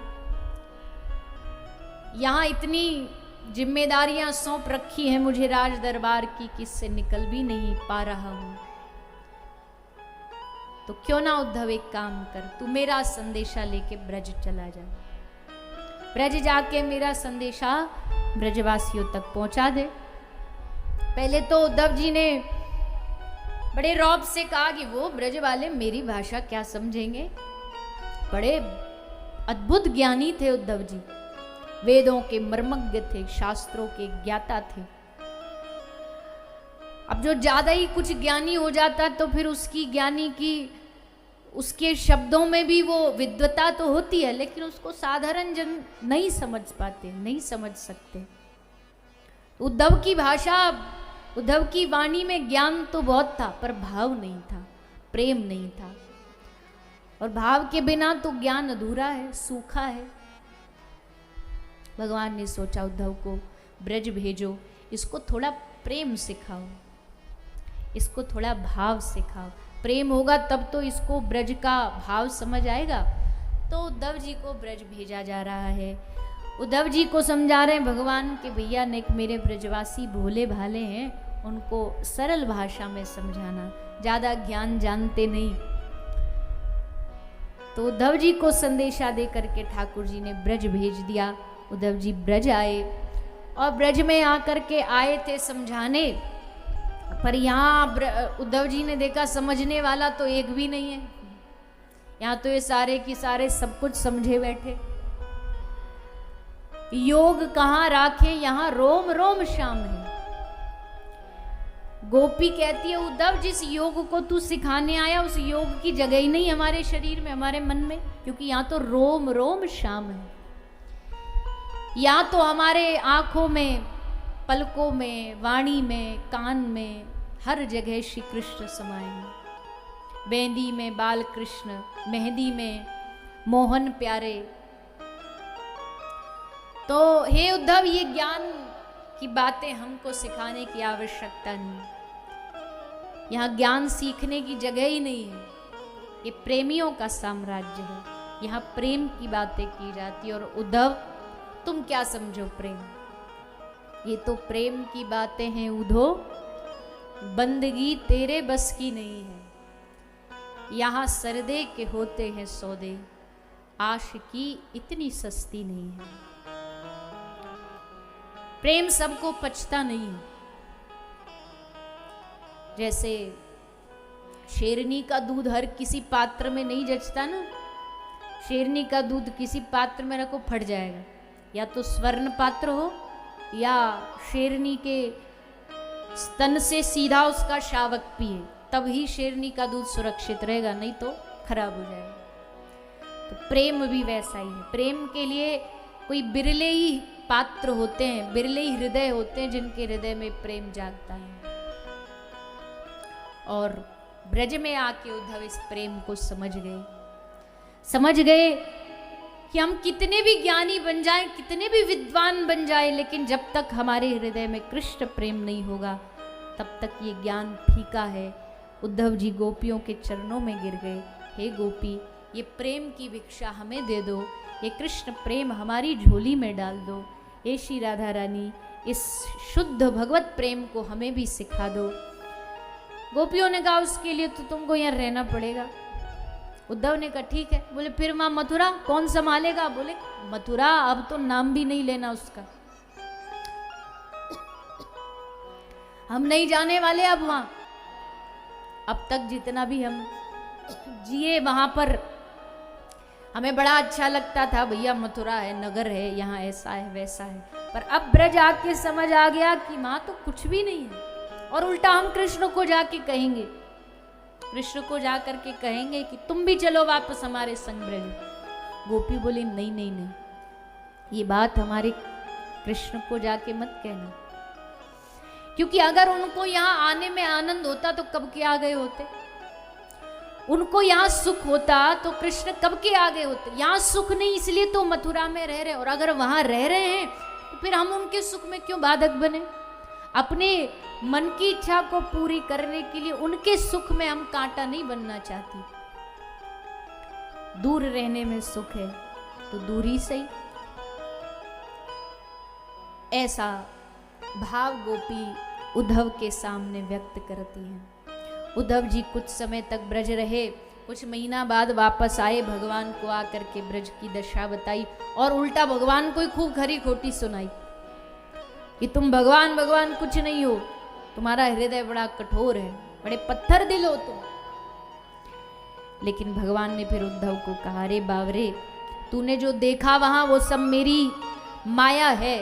यहाँ इतनी जिम्मेदारियां सौंप रखी हैं मुझे राज दरबार की, किससे निकल भी नहीं पा रहा हूं। तो क्यों ना उद्धव एक काम कर, तू मेरा संदेशा लेके ब्रज चला जा, ब्रज जाके मेरा संदेशा ब्रजवासियों तक पहुंचा दे। पहले तो उद्धव जी ने बड़े रौब से कहा कि वो ब्रज वाले मेरी भाषा क्या समझेंगे। बड़े अद्भुत ज्ञानी थे उद्धव जी, वेदों के मर्मज्ञ थे, शास्त्रों के ज्ञाता थे। अब जो ज्यादा ही कुछ ज्ञानी हो जाता तो फिर उसकी ज्ञानी की, उसके शब्दों में भी वो विद्वता तो होती है, लेकिन उसको साधारण जन नहीं समझ पाते, नहीं समझ सकते। उद्धव की भाषा, उद्धव की वाणी में ज्ञान तो बहुत था, पर भाव नहीं था, प्रेम नहीं था, और भाव के बिना तो ज्ञान अधूरा है, सूखा है। भगवान ने सोचा उद्धव को ब्रज भेजो, इसको थोड़ा प्रेम सिखाओ, इसको थोड़ा भाव सिखाओ, प्रेम होगा तब तो इसको ब्रज का भाव समझ आएगा। तो उद्धव जी को ब्रज भेजा जा रहा है। उद्धव जी को समझा रहे हैं भगवान के भैया ने, मेरे ब्रजवासी भोले भाले हैं, उनको सरल भाषा में समझाना, ज्यादा ज्ञान जानते नहीं। तो उद्धव जी को संदेशा दे करके ठाकुर जी ने ब्रज भेज दिया। उद्धव जी ब्रज आए, और ब्रज में आकर के आए थे समझाने, पर यहाँ उद्धव जी ने देखा समझने वाला तो एक भी नहीं है। यहाँ तो ये सारे की सारे सब कुछ समझे बैठे। योग कहाँ राखे, यहाँ रोम रोम श्याम है। गोपी कहती है उद्धव जिस योग को तू सिखाने आया उस योग की जगह ही नहीं हमारे शरीर में, हमारे मन में, क्योंकि यहाँ तो रोम रोम श्याम है। यहाँ तो हमारे आंखों में, पलकों में, वाणी में, कान में, हर जगह श्री कृष्ण समाये हैं। बेंदी में बाल कृष्ण, मेहंदी में मोहन प्यारे। तो हे उद्धव ये ज्ञान की बातें हमको सिखाने की आवश्यकता नहीं, यहाँ ज्ञान सीखने की जगह ही नहीं है, ये प्रेमियों का साम्राज्य है, यहाँ प्रेम की बातें की जाती है। और उद्धव तुम क्या समझो प्रेम, ये तो प्रेम की बातें हैं उद्धव, बंदगी तेरे बस की नहीं है। यहाँ सरदे के होते हैं सौदे, आशिकी इतनी सस्ती नहीं है। प्रेम सबको पचता नहीं है। जैसे शेरनी का दूध हर किसी पात्र में नहीं जचता ना, शेरनी का दूध किसी पात्र में रखो फट जाएगा, या तो स्वर्ण पात्र हो या शेरनी के स्तन से सीधा उसका शावक पिए, तब ही शेरनी का दूध सुरक्षित रहेगा, नहीं तो खराब हो जाएगा। तो प्रेम भी वैसा ही है। प्रेम के लिए कोई बिरले ही पात्र होते हैं, बिरले ही हृदय होते हैं जिनके हृदय में प्रेम जागता है। और ब्रज में आके उद्धव इस प्रेम को समझ गए कि हम कितने भी ज्ञानी बन जाएं, कितने भी विद्वान बन जाएं, लेकिन जब तक हमारे हृदय में कृष्ण प्रेम नहीं होगा तब तक ये ज्ञान फीका है, उद्धव जी गोपियों के चरणों में गिर गए। हे गोपी, ये प्रेम की भिक्षा हमें दे दो, ये कृष्ण प्रेम हमारी झोली में डाल दो। हे श्री राधा रानी, इस शुद्ध भगवत प्रेम को हमें भी सिखा दो। गोपियों ने कहा उसके लिए तो तुमको यहाँ रहना पड़ेगा। उद्धव ने कहा ठीक है। बोले फिर वहां मथुरा कौन संभालेगा? बोले मथुरा अब तो नाम भी नहीं लेना उसका, हम नहीं जाने वाले अब वहां। अब तक जितना भी हम जिए वहां पर हमें बड़ा अच्छा लगता था, भैया मथुरा है, नगर है, यहाँ ऐसा है वैसा है। पर अब ब्रज आके समझ आ गया कि वहां तो कुछ भी नहीं है, और उल्टा हम कृष्ण को जाके कहेंगे, कृष्ण को जा करके कहेंगे कि तुम भी चलो वापस हमारे संग ब्रज। गोपी बोली नहीं नहीं नहीं, ये बात हमारे कृष्ण को जाके मत कहना, क्योंकि अगर उनको यहाँ आने में आनंद होता तो कब के आ गए होते, उनको यहाँ सुख होता तो कृष्ण कब के आ गए होते। यहाँ सुख नहीं इसलिए तो मथुरा में रह रहे, और अगर वहां रह रहे हैं तो फिर हम उनके सुख में क्यों बाधक बने। अपने मन की इच्छा को पूरी करने के लिए उनके सुख में हम कांटा नहीं बनना चाहती। दूर रहने में सुख है तो दूर ही सही। ऐसा भाव गोपी उद्धव के सामने व्यक्त करती हैं। उद्धव जी कुछ समय तक ब्रज रहे, कुछ महीना बाद वापस आए, भगवान को आकर के ब्रज की दशा बताई, और उल्टा भगवान को ही खूब खरी खोटी सुनाई कि तुम भगवान भगवान कुछ नहीं हो, तुम्हारा हृदय बड़ा कठोर है, बड़े पत्थर दिल हो तुम। लेकिन भगवान ने फिर उद्धव को कहा, अरे बावरे, तूने जो देखा वहां वो सब मेरी माया है,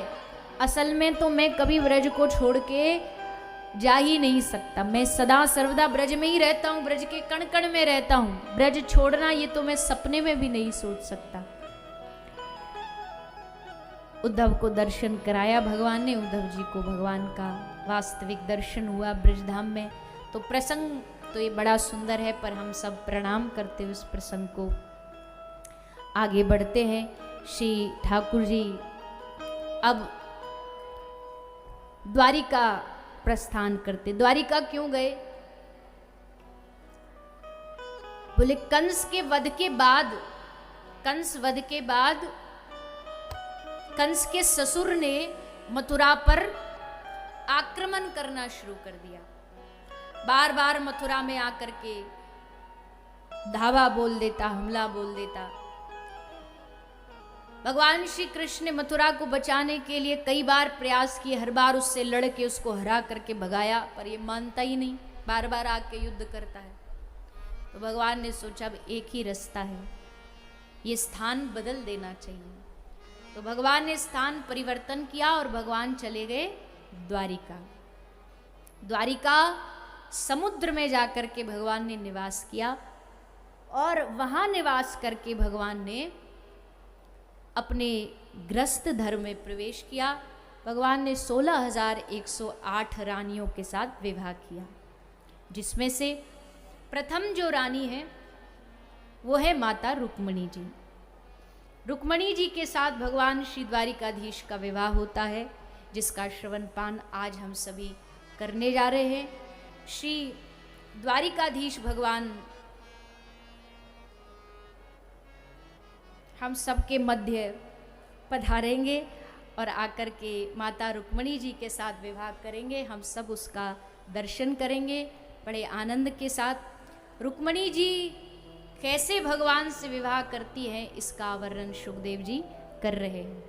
असल में तो मैं कभी ब्रज को छोड़ के जा ही नहीं सकता, मैं सदा सर्वदा ब्रज में ही रहता हूँ, ब्रज के कण कण में रहता हूँ, ब्रज छोड़ना ये तो मैं सपने में भी नहीं सोच सकता। उद्धव को दर्शन कराया भगवान ने, उद्धव जी को भगवान का वास्तविक दर्शन हुआ ब्रजधाम में। तो प्रसंग तो ये बड़ा सुंदर है, पर हम सब प्रणाम करते उस प्रसंग को आगे बढ़ते हैं। श्री ठाकुर जी अब द्वारिका प्रस्थान करते। द्वारिका क्यों गए? बोले कंस के वध के बाद, कंस वध के बाद कंस के ससुर ने मथुरा पर आक्रमण करना शुरू कर दिया। बार बार मथुरा में आकर के धावा बोल देता, हमला बोल देता। भगवान श्री कृष्ण ने मथुरा को बचाने के लिए कई बार प्रयास किए, हर बार उससे लड़ के उसको हरा करके भगाया, पर ये मानता ही नहीं, बार बार आके युद्ध करता है। तो भगवान ने सोचा अब एक ही रास्ता है, ये स्थान बदल देना चाहिए। तो भगवान ने स्थान परिवर्तन किया और भगवान चले गए द्वारिका। द्वारिका समुद्र में जाकर के भगवान ने निवास किया, और वहां निवास करके भगवान ने अपने गृहस्थ धर्म में प्रवेश किया। भगवान ने 16,108 रानियों के साथ विवाह किया, जिसमें से प्रथम जो रानी है वो है माता रुक्मणी जी। रुक्मणी जी के साथ भगवान श्री द्वारिकाधीश का विवाह होता है, जिसका श्रवण पान आज हम सभी करने जा रहे हैं। श्री द्वारिकाधीश भगवान हम सबके मध्य पधारेंगे और आकर के माता रुक्मणी जी के साथ विवाह करेंगे। हम सब उसका दर्शन करेंगे बड़े आनंद के साथ। रुक्मणी जी कैसे भगवान से विवाह करती हैं, इसका वर्णन शुकदेव जी कर रहे हैं।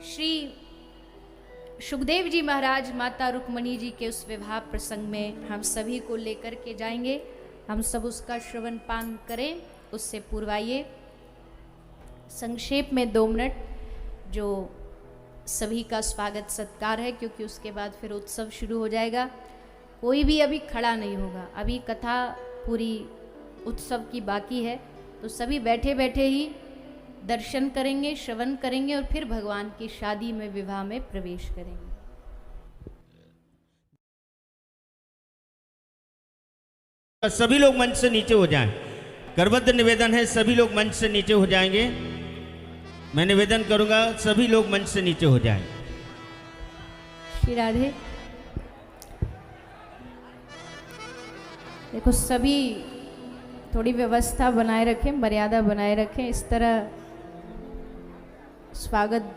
श्री शुकदेव जी महाराज माता रुक्मणी जी के उस विवाह प्रसंग में हम सभी को लेकर के जाएंगे। हम सब उसका श्रवण पान करें। उससे पूर्व आइए संक्षेप में 2 मिनट जो सभी का स्वागत सत्कार है, क्योंकि उसके बाद फिर उत्सव शुरू हो जाएगा। कोई भी अभी खड़ा नहीं होगा, अभी कथा पूरी उत्सव की बाकी है, तो सभी बैठे बैठे ही दर्शन करेंगे, श्रवण करेंगे और फिर भगवान की शादी में, विवाह में प्रवेश करेंगे। सभी लोग मंच से नीचे हो जाएं। करबद्ध निवेदन है, सभी लोग मंच से नीचे हो जाएंगे। मैं निवेदन करूंगा, सभी लोग मंच से नीचे हो जाएं। श्री राधे। देखो सभी थोड़ी व्यवस्था बनाए रखें, मर्यादा बनाए रखें। इस तरह स्वागत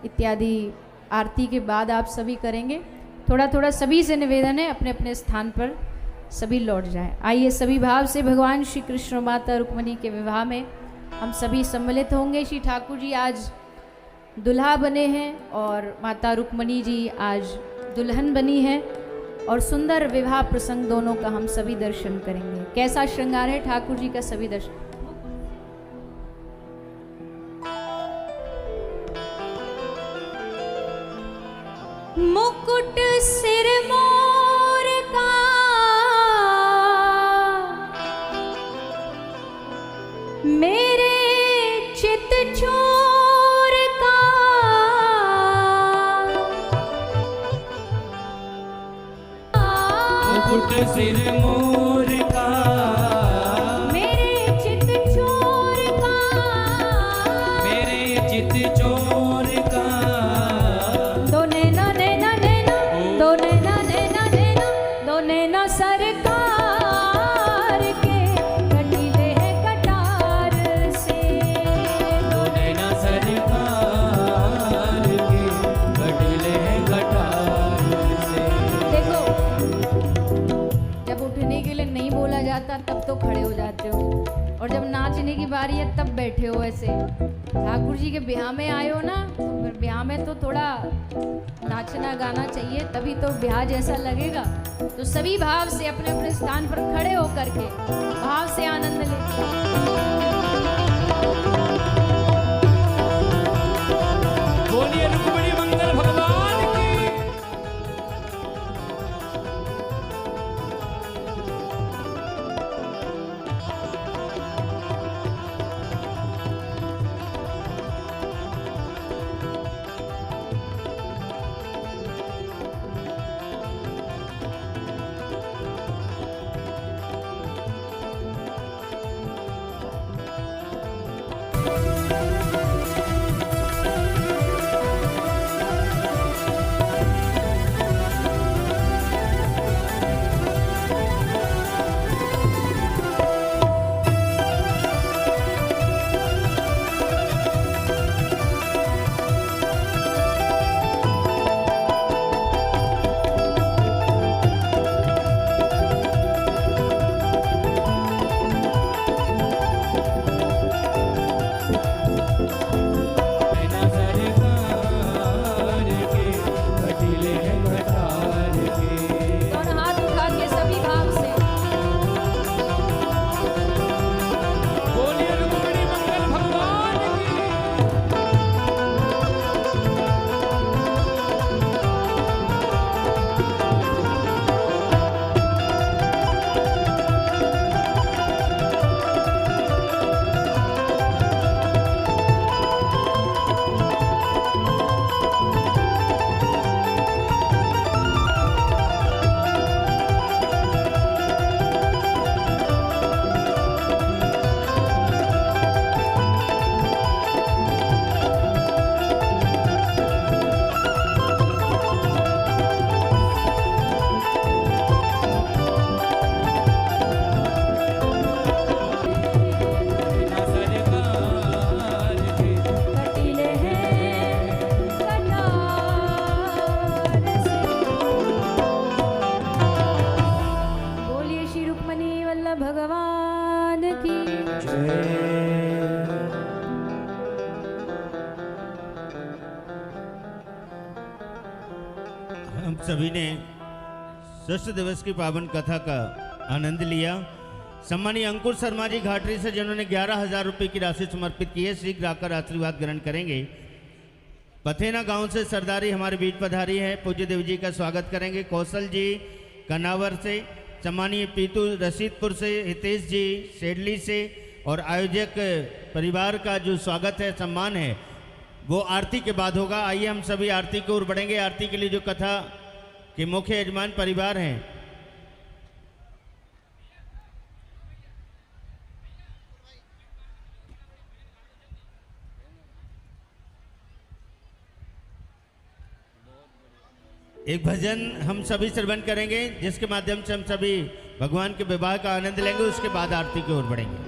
इत्यादि आरती के बाद आप सभी करेंगे। थोड़ा थोड़ा सभी से निवेदन है, अपने अपने स्थान पर सभी लौट जाएं। आइए सभी भाव से भगवान श्री कृष्ण और माता रुक्मणी के विवाह में हम सभी सम्मिलित होंगे। श्री ठाकुर जी आज दुल्हा बने हैं और माता रुक्मणी जी आज दुल्हन बनी है और सुंदर विवाह प्रसंग दोनों का हम सभी दर्शन करेंगे। कैसा श्रृंगार है ठाकुर जी का, सभी दर्शन। मुकुट सिर मोर का मेरे चित चोर का मुकुट सिर मोर का मेरे चित चोर का मेरे चित चोर का दो नैना नैना नैना दो नैना नैना नैना दो नैना सरकार के कटीले हैं कटार से। दो नैना सरकार के कटले हैं कटार से। देखो जब उठने के लिए नहीं बोला जाता तब तो खड़े हो जाते हो, और जब नाचने की बारी है तब बैठे हो। ऐसे ठाकुर जी के ब्याह में आए हो ना, तो फिर ब्याह में तो थोड़ा नाचना गाना चाहिए, तभी तो ब्याह जैसा लगेगा। तो सभी भाव से अपने अपने स्थान पर खड़े होकर के भाव से आनंद ले। बोलिए रुक्मिणी मंगल भगवान की। नैना सरकार के कटले हैं कटार के। दोनों हाथ उठा के सभी भाव से बोलिए रुक्मिणी मंगल भगवान की। नैना सरकार के कटीले हैं कटार से। बोलिए श्री रुक्मणी वल्लभ भगवान की। हम सभी ने षष्ठ दिवस की पावन कथा का आनंद लिया। सम्मानीय अंकुर शर्मा जी घाटरी से जिन्होंने 11,000 रुपये की राशि समर्पित की है, शीघ्र आकर आशीर्वाद ग्रहण करेंगे। पथेना गांव से सरदारी हमारे बीच पधारी है, पूज्य देव जी का स्वागत करेंगे। कौशल जी कनावर से, सम्मानीय पीतू रशीदपुर से, हितेश जी शेडली से, और आयोजक परिवार का जो स्वागत है, सम्मान है, वो आरती के बाद होगा। आइए हम सभी आरती की ओर बढ़ेंगे। आरती के लिए जो कथा के मुख्य यजमान परिवार हैं, एक भजन हम सभी श्रवण करेंगे, जिसके माध्यम से हम सभी भगवान के विवाह का आनंद लेंगे, उसके बाद आरती की ओर बढ़ेंगे।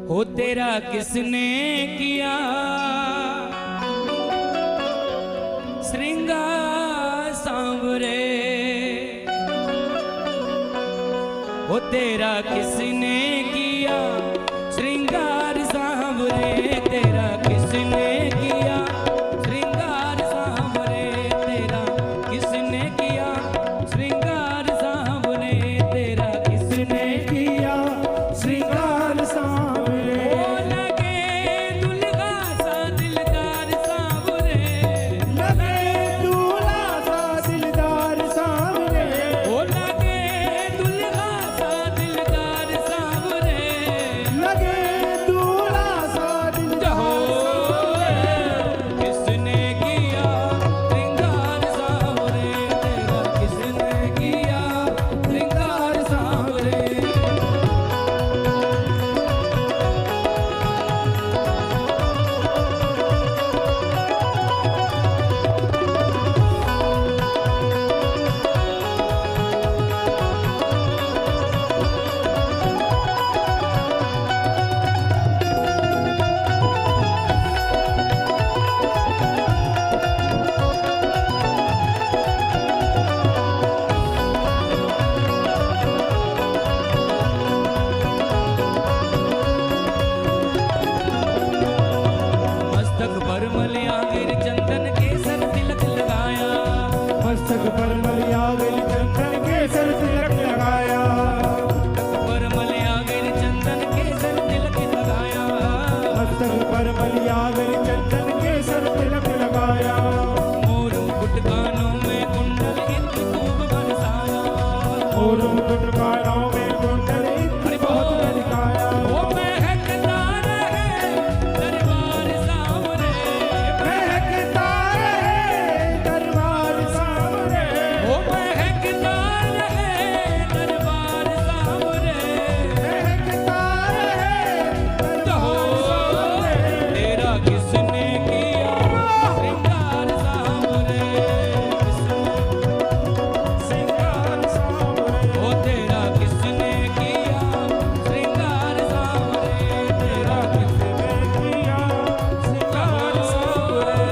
हो तेरा किसने किया श्रृंगार सांवरे, हो तेरा किसने किया श्रृंगार सांवरे, तेरा किसने किया श्रृंगार सांवरे, तेरा किसने किया श्रृंगार सांवरे, तेरा किसने किया श्रृंगार सांवरे। ओ लगे दुल्हा सा दिलदार सांवरे, लगे दूल्हा सा दिलदार सांवरे, ओ लगे दुल्हा सा दिलदार सांवरे, लगे दूल्हा सा दिलदार सांवरे। किसने किया श्रृंगार सांवरे, तेरा किसने किया श्रृंगार सांवरे। मस्तक पर मलिया गिर चंदन केसर तिलक लगाया, मस्तक पर मलिया गिर चंदन केसर तिलक लगाया, मस्तक पर मलिया गिर चंदन केसर तिलक लगाया, मस्तक पर मलिया गिर चंदन केसर तिलक लगाया। मोर मुकुट कानों में कुंडल इंद्र खूब बरसाया, और मुकुट कानों में कुंडल इत्र बहुत ललकाया। वो महकता रहे दरबार सांवरे, महकता रहे दरबार सांवरे, वो महकता रहे दरबार सांवरे। महकता रहे दरबार सांवरे। तेरा किसने किया श्रृंगार सांवरे, श्रृंगार सांवरे, ओ तेरा किसने किया श्रृंगार सांवरे, तेरा किसने किया श्रृंगार सांवरे।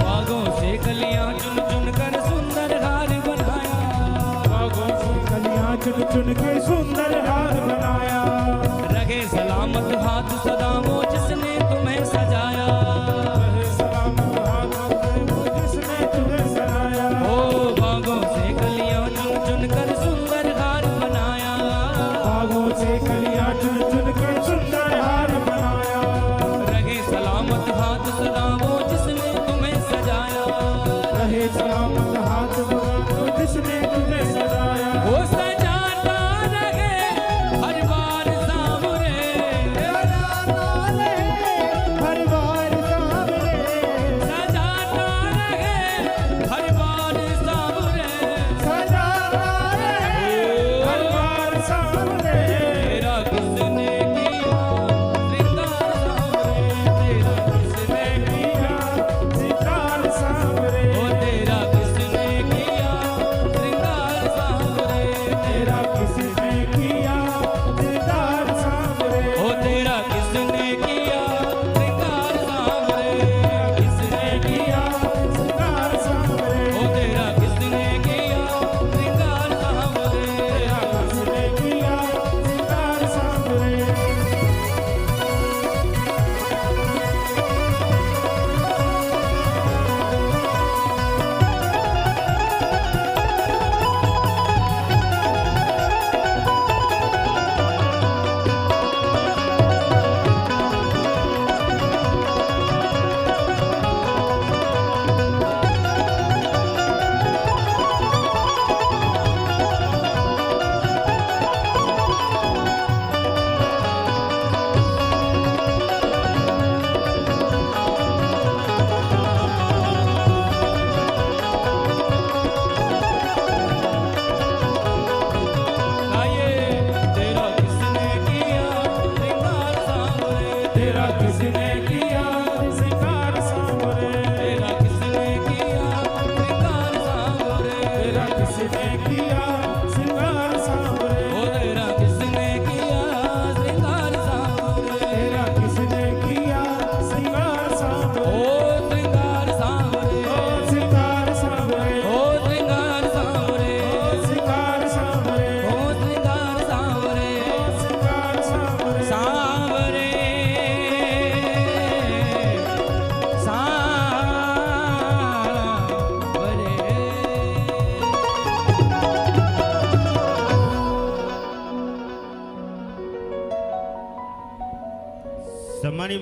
बागों से कलियां चुन चुन कर सुंदर हार बनाया, बागों से कलियां चुन चुन के सुंदर हार बनाया। रहे सलामत हाथ सदा वो जिसने तुम्हें सजाया, रहे सलामत हाथों से वो जिसने तुम्हें सजाया। ओ बागों से कलियां चुन चुन कर सुंदर हार बनाया, बागों से कलियां चुन चुन के सुंदर हार बनाया। रहे सलामत हाथ सदा वो जिसने तुम्हें सजाया, रहे सलामत हाथ वो जिसने तुम्हें सजाया। वो सजाता रहे हर बार सांवरे, सजाता रहे हर बार सांवरे, सजाता रहे हर बार सांवरे। सजाता रहे हर बार सांवरे। तेरा किसने किया श्रृंगार सांवरे, तेरा किसने किया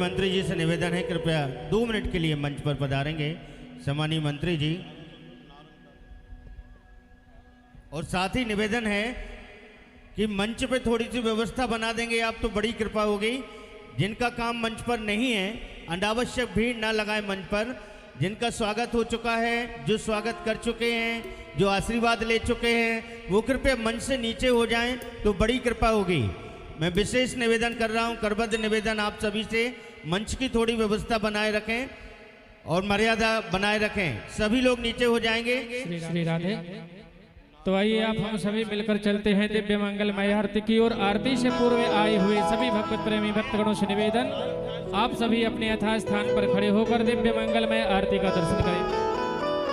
मंत्री जी से निवेदन है, कृपया 2 मिनट के लिए मंच पर पधारेंगे सम्मानीय मंत्री जी। और साथ ही निवेदन है कि मंच पे थोड़ी सी व्यवस्था बना देंगे आप तो बड़ी कृपा होगी। जिनका काम मंच पर नहीं है अनावश्यक भीड़ ना लगाए मंच पर। जिनका स्वागत हो चुका है, जो स्वागत कर चुके हैं, जो आशीर्वाद ले चुके हैं, वो कृपया मंच से नीचे हो जाएं तो बड़ी कृपा होगी। मैं विशेष निवेदन कर रहा हूं, करबद्ध निवेदन आप सभी से, मंच की थोड़ी व्यवस्था बनाए रखें और मर्यादा बनाए रखें। सभी लोग नीचे हो जाएंगे। श्री राधे। तो आइए आप हम सभी मिलकर चलते हैं दिव्य मंगलमय आरती की ओर। आरती से पूर्व आए हुए सभी भगवत प्रेमी भक्तगणों से निवेदन, आप सभी अपने यथा स्थान पर खड़े होकर दिव्य मंगलमय आरती का दर्शन करें।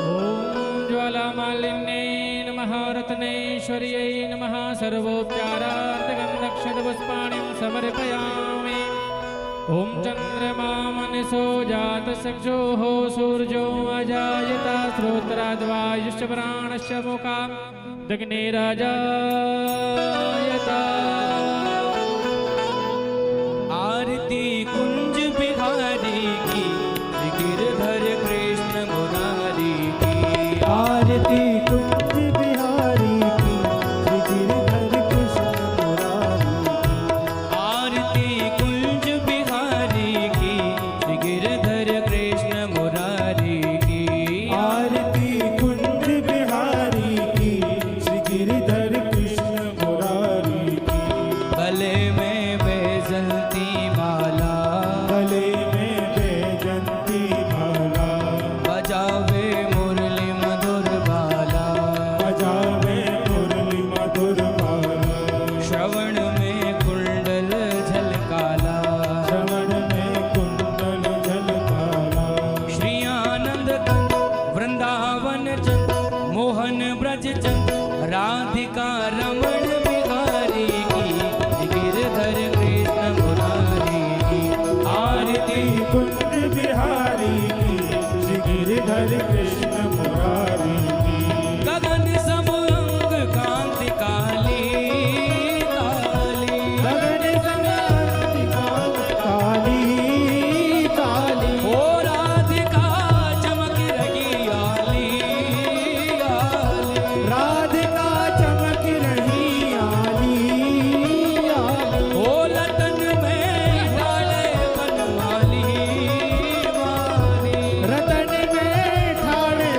ओम ज्वाला मालिन्ये नमः, रत्नेश्वर्यै नमः, सर्वोपचारार्थगन्धक्षतपुष्पाणिं समर्पयामि। ओम चंद्रमा मनसो जात सक्षोः, सूर्यो अजायता श्रोत्राद्वायुश्च प्राणश्च मुखा दग्निराजायता। आरती कुंज बिहारी की, गिरधर कृष्ण मुरारी की। आरती कुंज बिहारी की, श्री गिरधर कृष्ण मुरारी की। आरती कुंज बिहारी की, गिरधर कृष्ण मुरारी की। आरती कुंज बिहारी की, श्री गिरधर कृष्ण मुरारी की। गले में बैजंती माला, गले में बैजंती माला, बजावे मुरली मधुर बाला। बजावे मुरली मधुर बाला। श्रवण में कुंडल झलकाला, श्रवण में कुंडल झलकाला। श्री आनंद कंद वृंदावन चंद, मोहन ब्रज चंद, राधिका रमण बिहारी की, गिरधर कृष्ण मुरारी की। आरती कुंज बिहारी की, श्री गिरधर कृष्ण मुरारी की। गगन सब अंग कांति काली काली। गगन समाधि काली काली। ओ राधिका चमक रही आली आली। राधिका चमक रही आली आली। ओ लतन में ढाले बनमाली माली। रतन में ठाणे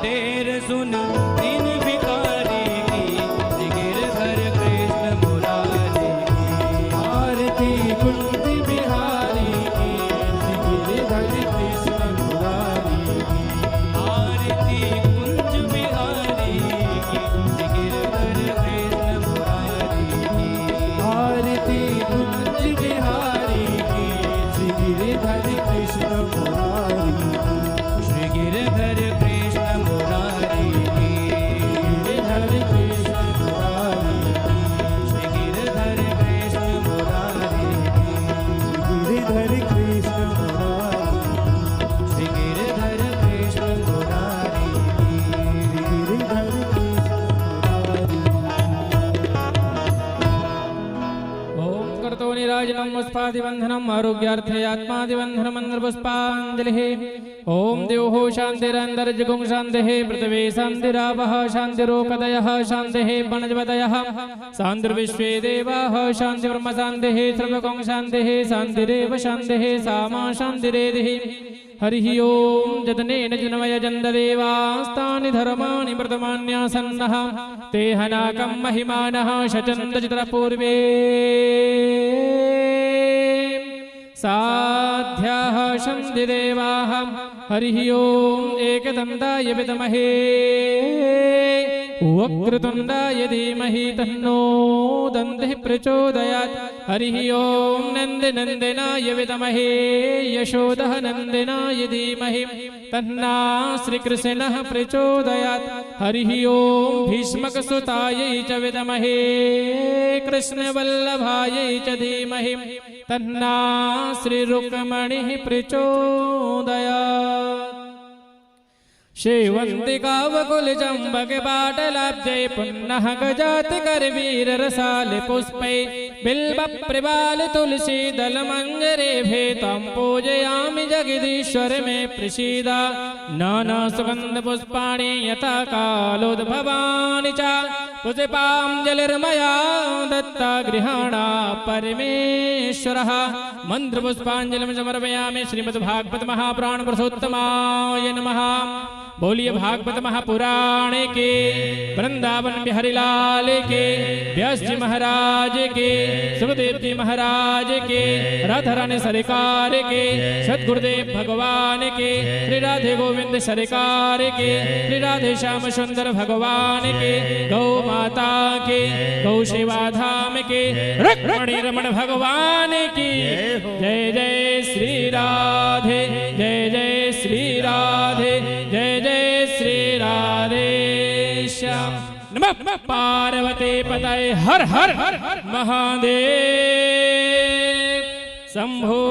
देर सुन दीन भिखारी की, गिरधर कृष्ण मुरारी की। आरती कुंज बिहारी की, गिरधर कृष्ण मुरारी की। आरती कुंज बिहारी की, गिरधर कृष्ण मुरारी की। आरती कुंज बिहारी की, गिरधर कृष्ण मुरारी की। श्री गिरधर कृष्ण मुरारी की। गिरधर कृष्ण मुरारी की। श्री गिरधर कृष्ण मुरारी की। गिरधर कृष्ण मुरारी श्री गिरधर कृष्ण मुरारी की। गिरधर कृष्ण मुरारी। ओम कर्तो निराजनं पुष्पादिबन्धनम् आरोग्यार्थे आत्मादिबन्धनम् अन्तर्पुष्पाञ्जलिः। ओम देवो शान्तिरन्तर्जगुं शान्तिः पृथिवी शान्तिरापः शान्तिरोपदयः शान्तिः वनस्पतयः शान्तिर्विश्वे देवाः शान्ति ब्रह्म शान्तिः सर्वगं शान्तिः शान्तिरेव शान्तिः सामा शान्तिरेधिः। हरिः ओम जतनेन जनमय जन्ददेवास्तानि धर्माणि वर्तमान्यासन्नः ते हनाकं महिमानः शचन्दचित्रपूर्वे साध्याः सन्ति देवाः। हरिः ओम एकदन्ताय विद्महे वक्रतुण्डाय धीमहि तन्नो दन्तिः प्रचोदयात्। हरिः ओम नन्दनन्दनाय विद्महे यशोदनन्दनाय धीमहि तन्ना श्रीकृष्णः प्रचोदयात्। हरिः ओम भीष्मकसुतायै च विद्महे कृष्णवल्लभायै च धीमहि तन्ना श्रीरुक्मणिः प्रचोदयात्। शेवन्तिकावकुलचम्बकपाटलाब्जै पुन्नः गजाति करवीररसाले पुष्पै बिल्वप्रवाल तुलसी दलमञ्जरेभे तं पूजयामि जगदीश्वर मे प्रसीद। नानासुगन्धपुष्पाणि यथा कालोद्भवानि च पुष्पाञ्जलिर्मया दत्ता गृहाणा परमेश्वरः। मन्त्रपुष्पाञ्जलिं समर्पयामि श्रीमद्भागवत महापुराण पुरुषोत्तमाय नमः। बोलिए भागवत महापुराण के, वृंदावन बिहारी लाल के, व्यास जी महाराज के, सुखदेव जी महाराज के, राधा रानी सरकार के, सदगुरुदेव भगवान के, श्री राधे गोविंद सरकार के, श्री राधे श्याम सुंदर भगवान के, गौ माता के, गौ सेवा धाम के, रुक्मिणी रमण भगवान की जय जय श्री राधे, जय जय श्री राधे, जय जय श्री राधे श्याम। नमः पार्वती पतये हर हर महादेव शंभो।